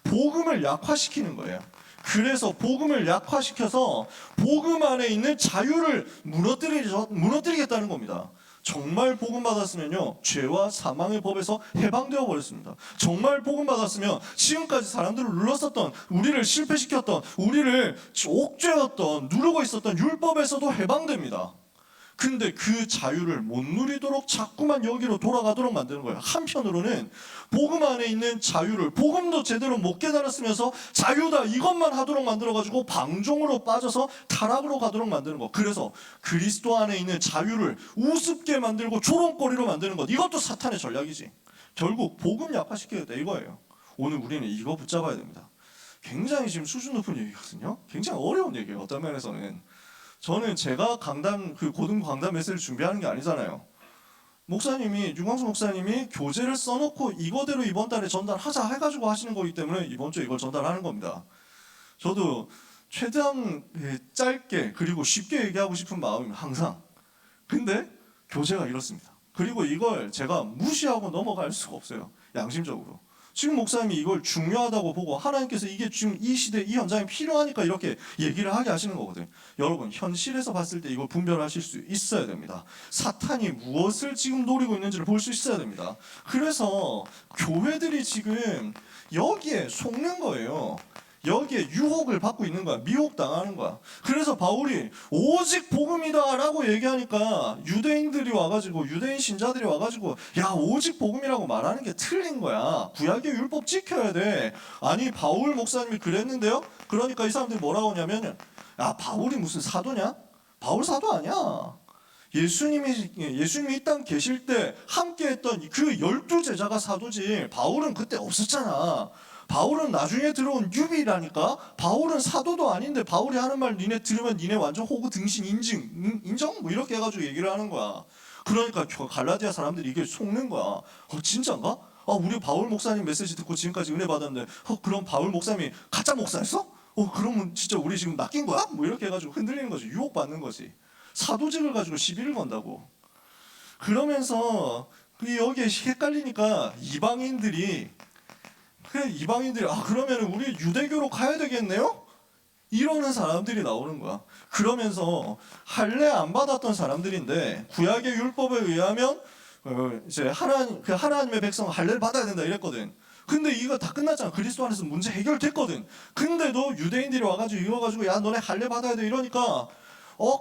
Speaker 1: 복음을 약화시키는 거예요. 그래서 복음을 약화시켜서 복음 안에 있는 자유를 무너뜨리겠다는 겁니다. 정말 복음 받았으면요, 죄와 사망의 법에서 해방되어 버렸습니다. 정말 복음 받았으면 지금까지 사람들을 눌렀었던, 우리를 실패시켰던, 우리를 옥죄었던, 누르고 있었던 율법에서도 해방됩니다. 근데 그 자유를 못 누리도록 자꾸만 여기로 돌아가도록 만드는 거예요. 한편으로는 복음 안에 있는 자유를, 복음도 제대로 못 깨달았으면서 자유다 이것만 하도록 만들어가지고 방종으로 빠져서 타락으로 가도록 만드는 거. 그래서 그리스도 안에 있는 자유를 우습게 만들고 조롱거리로 만드는 것. 이것도 사탄의 전략이지. 결국 복음 약화시키겠다 이거예요. 오늘 우리는 이거 붙잡아야 됩니다. 굉장히 지금 수준 높은 얘기거든요. 굉장히 어려운 얘기예요. 어떤 면에서는. 저는 제가 강단, 고등 강단 메시지를 준비하는 게 아니잖아요. 목사님이, 유광수 목사님이 교재를 써놓고 이거대로 이번 달에 전달하자 해가지고 하시는 거기 때문에 이번 주에 이걸 전달하는 겁니다. 저도 최대한 짧게 그리고 쉽게 얘기하고 싶은 마음입니다. 항상. 근데 교재가 이렇습니다. 그리고 이걸 제가 무시하고 넘어갈 수가 없어요. 양심적으로. 지금 목사님이 이걸 중요하다고 보고 하나님께서 이게 지금 이 시대 이 현장에 필요하니까 이렇게 얘기를 하게 하시는 거거든요. 여러분 현실에서 봤을 때 이걸 분별하실 수 있어야 됩니다. 사탄이 무엇을 지금 노리고 있는지를 볼 수 있어야 됩니다. 그래서 교회들이 지금 여기에 속는 거예요. 여기에 유혹을 받고 있는 거야. 미혹당하는 거야. 그래서 바울이 오직 복음이다라고 얘기하니까 유대인들이 와가지고, 유대인 신자들이 와가지고 야 오직 복음이라고 말하는 게 틀린 거야. 구약의 율법 지켜야 돼. 아니 바울 목사님이 그랬는데요. 그러니까 이 사람들이 뭐라고 하냐면, 야 바울이 무슨 사도냐? 바울 사도 아니야. 예수님이 이 땅 계실 때 함께했던 그 12제자가 사도지. 바울은 그때 없었잖아. 바울은 나중에 들어온 유비라니까. 바울은 사도도 아닌데 바울이 하는 말 니네 들으면 니네 완전 호구 등신 인정? 뭐 이렇게 해가지고 얘기를 하는 거야. 그러니까 갈라디아 사람들이 이게 속는 거야. 진짜인가? 우리 바울 목사님 메시지 듣고 지금까지 은혜 받았는데 그럼 바울 목사님이 가짜 목사였어? 그러면 진짜 우리 지금 낚인 거야? 뭐 이렇게 해가지고 흔들리는 거지. 유혹받는 거지. 사도직을 가지고 시비를 건다고. 그러면서 여기에 헷갈리니까 이방인들이 그러면 우리 유대교로 가야 되겠네요? 이러는 사람들이 나오는 거야. 그러면서 할례 안 받았던 사람들인데 구약의 율법에 의하면 이제 하나님의 백성 할례를 받아야 된다 이랬거든. 근데 이거 다 끝났잖아. 그리스도 안에서 문제 해결됐거든. 근데도 유대인들이 와가지고 이거 가지고 야 너네 할례 받아야 돼 이러니까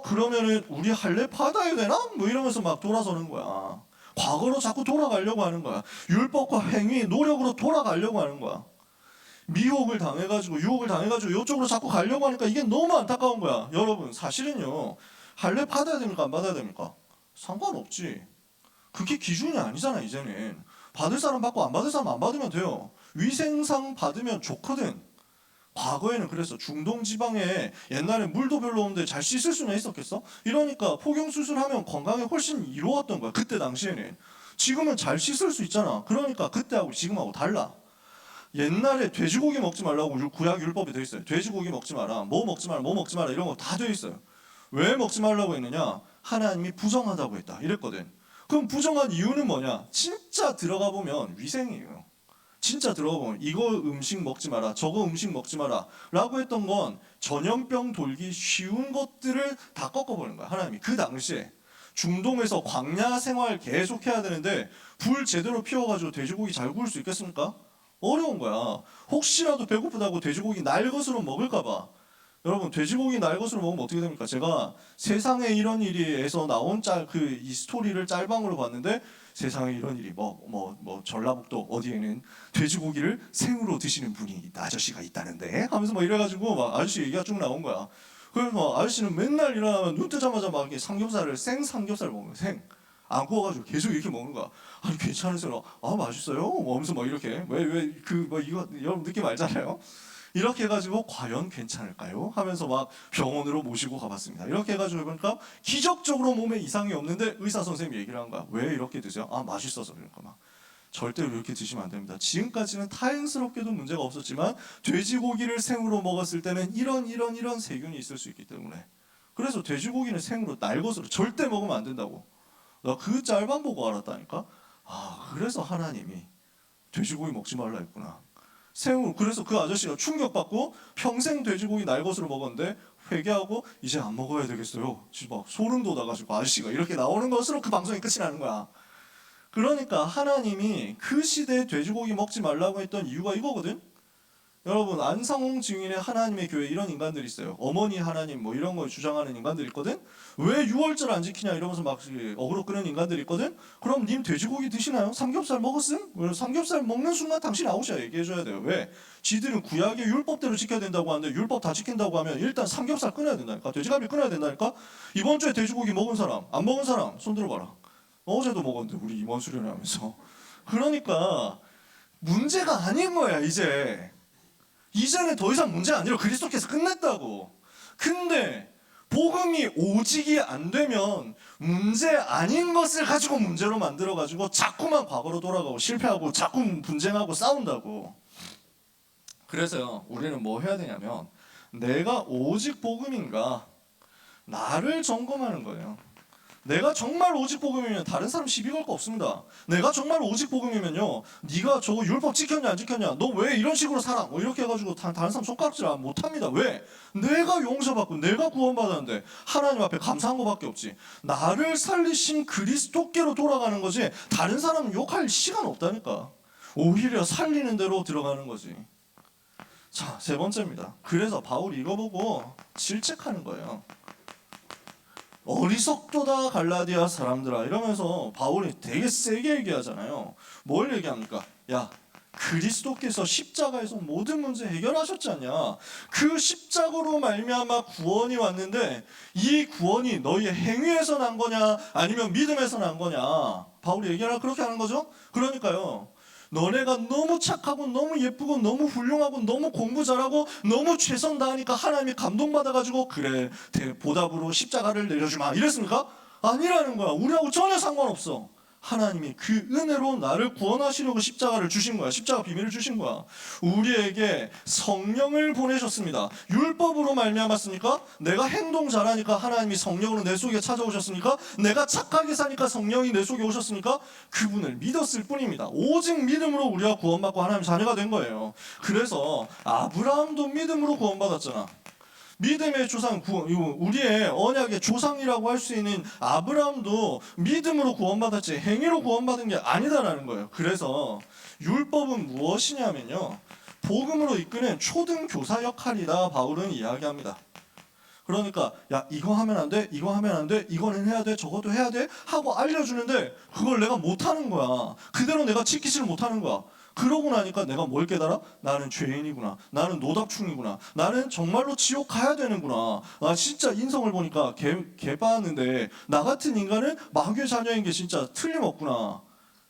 Speaker 1: 그러면은 우리 할례 받아야 되나? 뭐 이러면서 막 돌아서는 거야. 과거로 자꾸 돌아가려고 하는 거야. 율법과 행위, 노력으로 돌아가려고 하는 거야. 미혹을 당해가지고, 유혹을 당해가지고 이쪽으로 자꾸 가려고 하니까 이게 너무 안타까운 거야. 여러분, 사실은요, 할례 받아야 됩니까? 안 받아야 됩니까? 상관없지. 그게 기준이 아니잖아, 이제는. 받을 사람 받고 안 받을 사람 안 받으면 돼요. 위생상 받으면 좋거든. 과거에는 그래서 중동 지방에 옛날에 물도 별로 없는데 잘 씻을 수는 있었겠어? 이러니까 포경 수술하면 건강에 훨씬 이로웠던 거야. 그때 당시에는. 지금은 잘 씻을 수 있잖아. 그러니까 그때하고 지금하고 달라. 옛날에 돼지고기 먹지 말라고 구약 율법에 돼 있어요. 돼지고기 먹지 마라, 뭐 먹지 마라, 뭐 먹지 마라 이런 거 다 돼 있어요. 왜 먹지 말라고 했느냐? 하나님이 부정하다고 했다 이랬거든. 그럼 부정한 이유는 뭐냐? 진짜 들어가 보면 위생이에요. 진짜 들어가 보면 이거 음식 먹지 마라, 저거 음식 먹지 마라 라고 했던 건 전염병 돌기 쉬운 것들을 다 꺾어버리는 거야. 하나님이 그 당시에 중동에서 광야 생활 계속 해야 되는데 불 제대로 피워가지고 돼지고기 잘 구울 수 있겠습니까? 어려운 거야. 혹시라도 배고프다고 돼지고기 날 것으로 먹을까봐. 여러분 돼지고기 날 것으로 먹으면 어떻게 됩니까? 제가 세상에 이런 일이에서 나온 이 스토리를 짤방으로 봤는데 세상에 이런 일이 전라북도 어디에는 돼지고기를 생으로 드시는 분이 아저씨가 있다는데 하면서 막 이래가지고 막 아저씨 얘기가 쭉 나온 거야. 그래서 막 아저씨는 맨날 일어나면 눈 뜨자마자 막 이렇게 삼겹살을 생 삼겹살 먹는 거야. 생. 안 구워가지고 계속 이렇게 먹는 거야. 아니 괜찮으세요? 아 맛있어요? 하면서 막 이렇게 이거 여러분 느낌 알잖아요. 이렇게 해가지고 과연 괜찮을까요? 하면서 막 병원으로 모시고 가봤습니다. 이렇게 해가지고 보니까 기적적으로 몸에 이상이 없는데 의사 선생님이 얘기를 한 거야. 왜 이렇게 드세요? 아 맛있어서 그러니까 막 절대로 이렇게 드시면 안 됩니다. 지금까지는 다행스럽게도 문제가 없었지만 돼지고기를 생으로 먹었을 때는 이런 세균이 있을 수 있기 때문에 그래서 돼지고기는 생으로 날 것으로 절대 먹으면 안 된다고. 나 그 짤방 보고 알았다니까. 아 그래서 하나님이 돼지고기 먹지 말라 했구나. 생으로. 그래서 그 아저씨가 충격받고 평생 돼지고기 날 것으로 먹었는데 회개하고 이제 안 먹어야 되겠어요. 지금 막 소름 돋아가지고 아저씨가 이렇게 나오는 것으로 그 방송이 끝이 나는 거야. 그러니까 하나님이 그 시대에 돼지고기 먹지 말라고 했던 이유가 이거거든. 여러분 안상홍 증인의 하나님의 교회 이런 인간들이 있어요. 어머니 하나님 뭐 이런 걸 주장하는 인간들이 있거든. 왜 6월절 안 지키냐 이러면서 막 어그로 끄는 인간들이 있거든. 그럼 님 돼지고기 드시나요? 삼겹살 먹었음? 삼겹살 먹는 순간 당신 아웃이야. 얘기해줘야 돼요. 왜? 지들은 구약의 율법대로 지켜야 된다고 하는데 율법 다 지킨다고 하면 일단 삼겹살 끊어야 된다니까. 돼지갈비 끊어야 된다니까. 이번 주에 돼지고기 먹은 사람 안 먹은 사람 손 들어봐라. 어제도 먹었는데 우리 임원 수련하면서. 그러니까 문제가 아닌 거야 이제. 이제는 더 이상 문제가 아니라 그리스도께서 끝냈다고. 근데 복음이 오직이 안 되면 문제 아닌 것을 가지고 문제로 만들어가지고 자꾸만 과거로 돌아가고 실패하고 자꾸 분쟁하고 싸운다고. 그래서요 우리는 뭐 해야 되냐면 내가 오직 복음인가 나를 점검하는 거예요. 내가 정말 오직 복음이면 다른 사람 시비 걸 거 없습니다. 내가 정말 오직 복음이면요, 네가 저거 율법 지켰냐 안 지켰냐, 너 왜 이런 식으로 살아, 뭐 이렇게 해가지고 다른 사람 손가락질 못합니다. 왜? 내가 용서받고 내가 구원받았는데 하나님 앞에 감사한 거밖에 없지. 나를 살리신 그리스도께로 돌아가는 거지 다른 사람은 욕할 시간 없다니까. 오히려 살리는 대로 들어가는 거지. 자, 세 번째입니다. 그래서 바울이 이거 보고 질책하는 거예요. 어리석도다 갈라디아 사람들아 이러면서 바울이 되게 세게 얘기하잖아요. 뭘 얘기합니까? 야 그리스도께서 십자가에서 모든 문제 해결하셨지 않냐. 그 십자가로 말미암아 구원이 왔는데 이 구원이 너희의 행위에서 난 거냐 아니면 믿음에서 난 거냐. 바울이 얘기하라 그렇게 하는 거죠. 그러니까요 너네가 너무 착하고 너무 예쁘고 너무 훌륭하고 너무 공부 잘하고 너무 최선 다하니까 하나님이 감동받아가지고 그래 보답으로 십자가를 내려주마 이랬습니까? 아니라는 거야. 우리하고 전혀 상관없어. 하나님이 그 은혜로 나를 구원하시려고 십자가를 주신 거야. 십자가 비밀을 주신 거야. 우리에게 성령을 보내셨습니다. 율법으로 말미암았습니까? 내가 행동 잘하니까 하나님이 성령으로 내 속에 찾아오셨습니까? 내가 착하게 사니까 성령이 내 속에 오셨습니까? 그분을 믿었을 뿐입니다. 오직 믿음으로 우리가 구원받고 하나님 자녀가 된 거예요. 그래서 아브라함도 믿음으로 구원받았잖아. 믿음의 조상, 우리의 언약의 조상이라고 할 수 있는 아브라함도 믿음으로 구원받았지 행위로 구원받은 게 아니다라는 거예요. 그래서 율법은 무엇이냐면요, 복음으로 이끄는 초등 교사 역할이다 바울은 이야기합니다. 그러니까 야 이거 하면 안 돼, 이거 하면 안 돼, 이거는 해야 돼, 저것도 해야 돼 하고 알려주는데 그걸 내가 못하는 거야. 그대로 내가 지키지를 못하는 거야. 그러고 나니까 내가 뭘 깨달아? 나는 죄인이구나. 나는 노답충이구나. 나는 정말로 지옥 가야 되는구나. 나 진짜 인성을 보니까 개봤는데 나 같은 인간은 마귀의 자녀인 게 진짜 틀림없구나.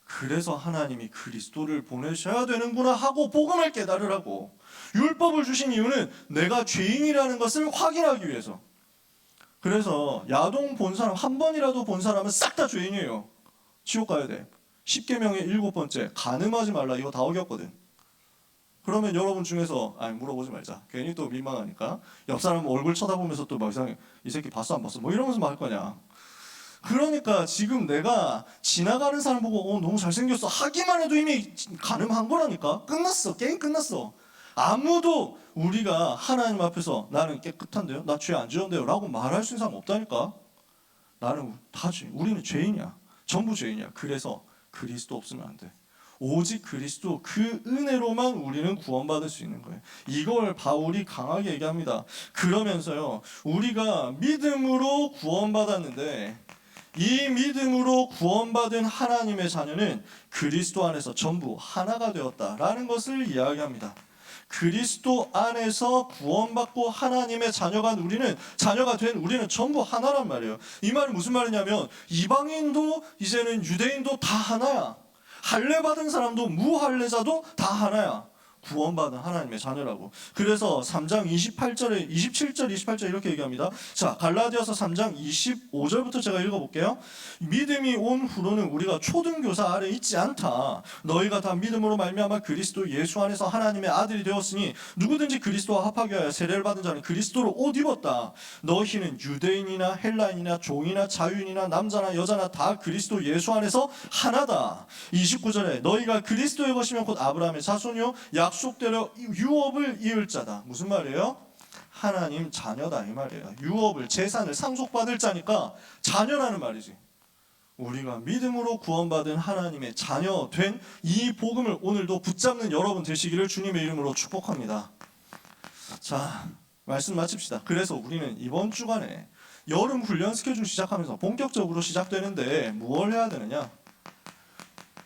Speaker 1: 그래서 하나님이 그리스도를 보내셔야 되는구나 하고 복음을 깨달으라고. 율법을 주신 이유는 내가 죄인이라는 것을 확인하기 위해서. 그래서 야동 본 사람, 한 번이라도 본 사람은 싹 다 죄인이에요. 지옥 가야 돼. 10계명의 7번째, 간음하지 말라. 이거 다 어겼거든. 그러면 여러분 중에서 물어보지 말자. 괜히 또 민망하니까. 옆 사람 얼굴 쳐다보면서 또 막 이상해. 이 새끼 봤어 안 봤어? 뭐 이러면서 말 거냐. 그러니까 지금 내가 지나가는 사람 보고 너무 잘생겼어 하기만 해도 이미 가늠한 거라니까. 끝났어. 게임 끝났어. 아무도 우리가 하나님 앞에서 나는 깨끗한데요, 나 죄 안 지었는데요 라고 말할 수 있는 사람 없다니까. 나는 다 죄, 우리는 죄인이야. 전부 죄인이야. 그래서 그리스도 없으면 안 돼. 오직 그리스도, 그 은혜로만 우리는 구원받을 수 있는 거예요. 이걸 바울이 강하게 얘기합니다. 그러면서요, 우리가 믿음으로 구원받았는데 이 믿음으로 구원받은 하나님의 자녀는 그리스도 안에서 전부 하나가 되었다라는 것을 이야기합니다. 그리스도 안에서 구원받고 하나님의 자녀가 된 우리는 전부 하나란 말이에요. 이 말은 무슨 말이냐면 이방인도 이제는 유대인도 다 하나야. 할례 받은 사람도 무할례자도 다 하나야. 구원받은 하나님의 자녀라고. 그래서 3장 27절 28절 이렇게 얘기합니다. 자, 갈라디아서 3장 25절부터 제가 읽어볼게요. 믿음이 온 후로는 우리가 초등교사 아래 있지 않다. 너희가 다 믿음으로 말미암아 그리스도 예수 안에서 하나님의 아들이 되었으니 누구든지 그리스도와 합하게 하여 세례를 받은 자는 그리스도로 옷 입었다. 너희는 유대인이나 헬라인이나 종이나 자유인이나 남자나 여자나 다 그리스도 예수 안에서 하나다. 29절에 너희가 그리스도의 것이면 곧 아브라함의 자손이요 약속대로 유업을 이을 자다. 무슨 말이에요? 하나님 자녀다 이 말이에요. 유업을, 재산을 상속받을 자니까 자녀라는 말이지. 우리가 믿음으로 구원받은 하나님의 자녀 된 이 복음을 오늘도 붙잡는 여러분 되시기를 주님의 이름으로 축복합니다. 자, 말씀 마칩시다. 그래서 우리는 이번 주간에 여름 훈련 스케줄 시작하면서 본격적으로 시작되는데 무엇을 해야 되느냐?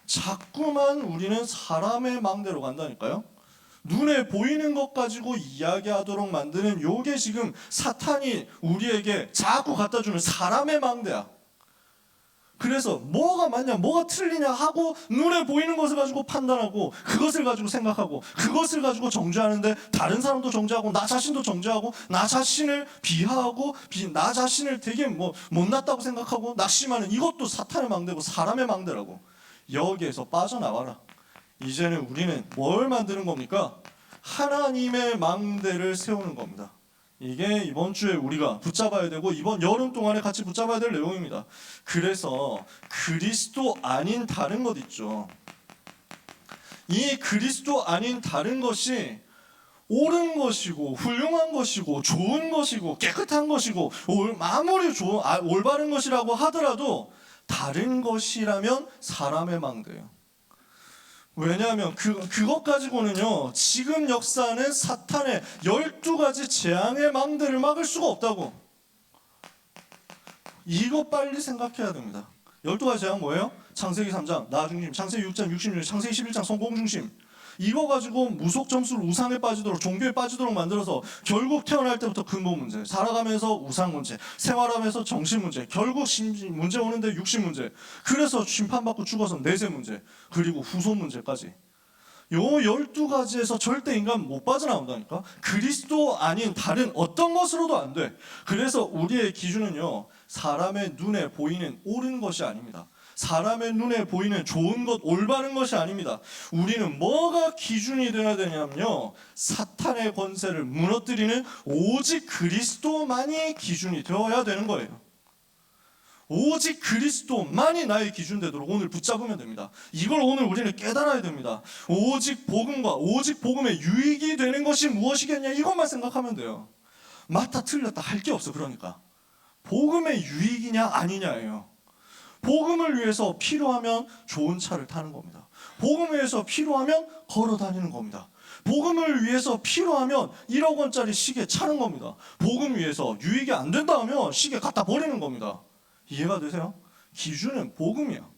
Speaker 1: 자꾸만 우리는 사람의 망대로 간다니까요. 눈에 보이는 것 가지고 이야기하도록 만드는 요게 지금 사탄이 우리에게 자꾸 갖다주는 사람의 망대야. 그래서 뭐가 맞냐 뭐가 틀리냐 하고 눈에 보이는 것을 가지고 판단하고 그것을 가지고 생각하고 그것을 가지고 정죄하는데 다른 사람도 정죄하고 나 자신도 정죄하고 나 자신을 비하하고 나 자신을 되게 못났다고 생각하고 낙심하는 이것도 사탄의 망대고 사람의 망대라고. 여기에서 빠져나와라. 이제는 우리는 뭘 만드는 겁니까? 하나님의 망대를 세우는 겁니다. 이게 이번 주에 우리가 붙잡아야 되고 이번 여름 동안에 같이 붙잡아야 될 내용입니다. 그래서 그리스도 아닌 다른 것 있죠. 이 그리스도 아닌 다른 것이 옳은 것이고 훌륭한 것이고 좋은 것이고 깨끗한 것이고 아무리 올바른 것이라고 하더라도 다른 것이라면 사람의 망대예요. 왜냐하면 그것 가지고는요 지금 역사는 사탄의 12가지 재앙의 망대를 막을 수가 없다고. 이거 빨리 생각해야 됩니다. 12가지 재앙 뭐예요? 창세기 3장 나 중심, 창세기 6장 육신주의, 창세기 11장 성공 중심. 이거 가지고 무속 점수를 우상에 빠지도록 종교에 빠지도록 만들어서 결국 태어날 때부터 근본 문제, 살아가면서 우상 문제, 생활하면서 정신 문제, 결국 문제 오는데 육신 문제, 그래서 심판받고 죽어서 내세 문제, 그리고 후손 문제까지. 요 12가지에서 절대 인간 못 빠져나온다니까. 그리스도 아닌 다른 어떤 것으로도 안 돼. 그래서 우리의 기준은요 사람의 눈에 보이는 옳은 것이 아닙니다. 사람의 눈에 보이는 좋은 것, 올바른 것이 아닙니다. 우리는 뭐가 기준이 되어야 되냐면요 사탄의 권세를 무너뜨리는 오직 그리스도만이 기준이 되어야 되는 거예요. 오직 그리스도만이 나의 기준 되도록 오늘 붙잡으면 됩니다. 이걸 오늘 우리는 깨달아야 됩니다. 오직 복음과 오직 복음의 유익이 되는 것이 무엇이겠냐 이것만 생각하면 돼요. 맞다 틀렸다 할 게 없어. 그러니까 복음의 유익이냐 아니냐예요. 복음을 위해서 필요하면 좋은 차를 타는 겁니다. 복음을 위해서 필요하면 걸어 다니는 겁니다. 복음을 위해서 필요하면 1억 원짜리 시계 차는 겁니다. 복음 위해서 유익이 안 된다 하면 시계 갖다 버리는 겁니다. 이해가 되세요? 기준은 복음이야.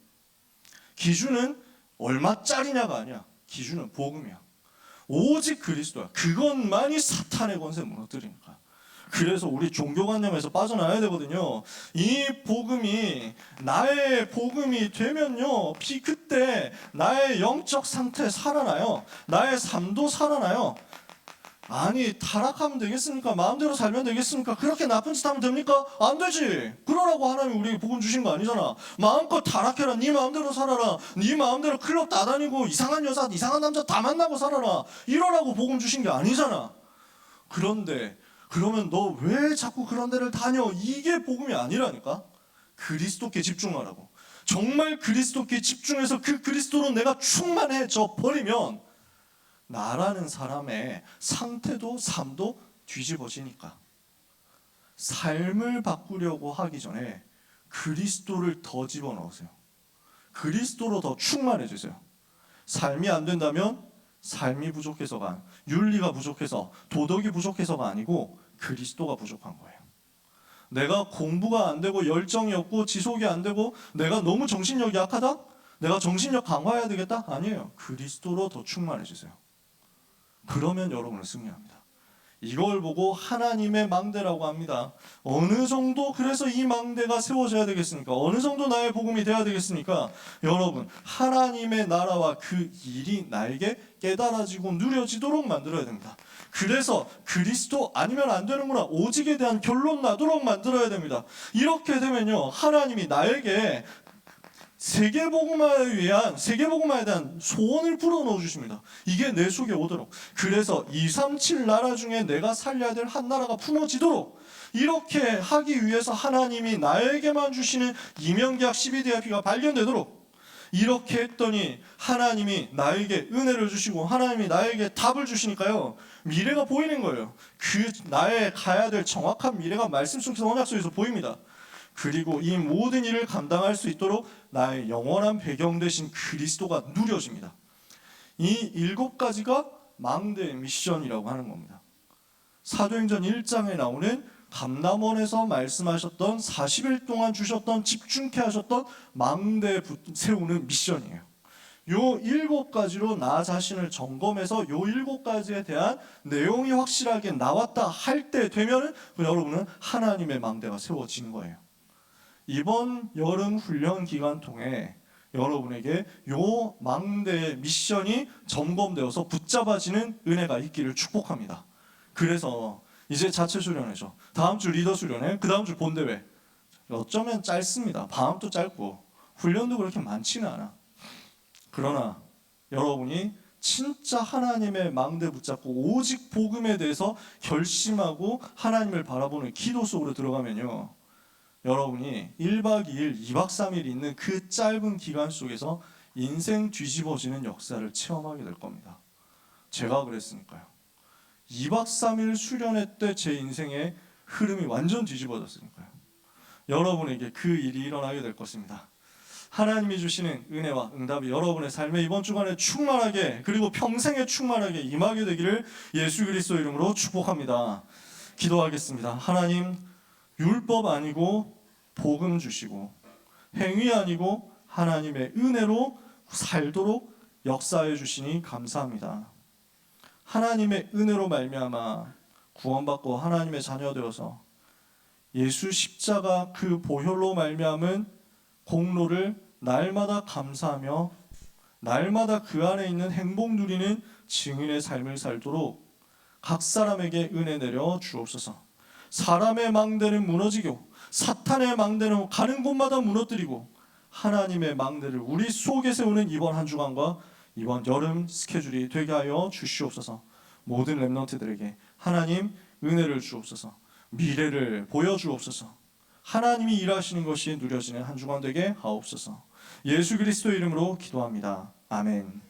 Speaker 1: 기준은 얼마짜리냐가 아니야. 기준은 복음이야. 오직 그리스도야. 그것만이 사탄의 권세 무너뜨리니까. 그래서 우리 종교관념에서 빠져나와야 되거든요. 이 복음이 나의 복음이 되면요, 그때 나의 영적 상태 살아나요. 나의 삶도 살아나요. 아니, 타락하면 되겠습니까? 마음대로 살면 되겠습니까? 그렇게 나쁜 짓 하면 됩니까? 안 되지. 그러라고 하나님이 우리에게 복음 주신 거 아니잖아. 마음껏 타락해라. 네 마음대로 살아라. 네 마음대로 클럽 다 다니고 이상한 여자, 이상한 남자 다 만나고 살아라. 이러라고 복음 주신 게 아니잖아. 그런데 그러면 너 왜 자꾸 그런 데를 다녀? 이게 복음이 아니라니까. 그리스도께 집중하라고. 정말 그리스도께 집중해서 그 그리스도로 내가 충만해져 버리면 나라는 사람의 상태도 삶도 뒤집어지니까. 삶을 바꾸려고 하기 전에 그리스도를 더 집어넣으세요. 그리스도로 더 충만해지세요. 삶이 안 된다면 삶이 부족해서가, 윤리가 부족해서, 도덕이 부족해서가 아니고 그리스도가 부족한 거예요. 내가 공부가 안 되고 열정이 없고 지속이 안 되고 내가 너무 정신력이 약하다? 내가 정신력 강화해야 되겠다? 아니에요. 그리스도로 더 충만해지세요. 그러면 여러분은 승리합니다. 이걸 보고 하나님의 망대라고 합니다. 어느 정도 그래서 이 망대가 세워져야 되겠습니까? 어느 정도 나의 복음이 돼야 되겠습니까? 여러분, 하나님의 나라와 그 일이 나에게 깨달아지고 누려지도록 만들어야 됩니다. 그래서 그리스도 아니면 안 되는구나, 오직에 대한 결론 나도록 만들어야 됩니다. 이렇게 되면요, 하나님이 나에게 세계복음화에 대한 소원을 불어넣어 주십니다. 이게 내 속에 오도록. 그래서 237 나라 중에 내가 살려야 될 한 나라가 품어지도록 이렇게 하기 위해서 하나님이 나에게만 주시는 이명계약 12DIP가 발견되도록 이렇게 했더니 하나님이 나에게 은혜를 주시고 하나님이 나에게 답을 주시니까요, 미래가 보이는 거예요. 그 나의 가야 될 정확한 미래가 말씀 속에서, 언약 속에서 보입니다. 그리고 이 모든 일을 감당할 수 있도록 나의 영원한 배경 되신 그리스도가 누려집니다. 이 7가지가 망대의 미션이라고 하는 겁니다. 사도행전 1장에 나오는 감람원에서 말씀하셨던 40일 동안 주셨던 집중케 하셨던 망대 세우는 미션이에요. 요 7가지로 나 자신을 점검해서 요 7가지에 대한 내용이 확실하게 나왔다 할 때 되면은 여러분은 하나님의 망대가 세워진 거예요. 이번 여름 훈련 기간 통해 여러분에게 요 망대의 미션이 점검되어서 붙잡아지는 은혜가 있기를 축복합니다. 그래서 이제 자체 수련회죠. 다음 주 리더 수련회, 그 다음 주 본대회. 어쩌면 짧습니다. 방학도 짧고 훈련도 그렇게 많지는 않아. 그러나 여러분이 진짜 하나님의 망대 붙잡고 오직 복음에 대해서 결심하고 하나님을 바라보는 기도 속으로 들어가면요, 여러분이 1박 2일, 2박 3일 있는 그 짧은 기간 속에서 인생 뒤집어지는 역사를 체험하게 될 겁니다. 제가 그랬으니까요. 2박 3일 수련회 때 제 인생의 흐름이 완전 뒤집어졌으니까요. 여러분에게 그 일이 일어나게 될 것입니다. 하나님이 주시는 은혜와 응답이 여러분의 삶에 이번 주간에 충만하게, 그리고 평생에 충만하게 임하게 되기를 예수 그리스도 이름으로 축복합니다. 기도하겠습니다. 하나님, 율법 아니고 복음 주시고 행위 아니고 하나님의 은혜로 살도록 역사해 주시니 감사합니다. 하나님의 은혜로 말미암아 구원받고 하나님의 자녀 되어서 예수 십자가 그 보혈로 말미암은 공로를 날마다 감사하며 날마다 그 안에 있는 행복 누리는 증인의 삶을 살도록 각 사람에게 은혜 내려 주옵소서. 사람의 망대는 무너지고 사탄의 망대는 가는 곳마다 무너뜨리고 하나님의 망대를 우리 속에 세우는 이번 한 주간과 이번 여름 스케줄이 되게 하여 주시옵소서. 모든 렘넌트들에게 하나님 은혜를 주옵소서. 미래를 보여주옵소서. 하나님이 일하시는 것이 누려지는 한 주간 되게 하옵소서. 예수 그리스도 이름으로 기도합니다. 아멘.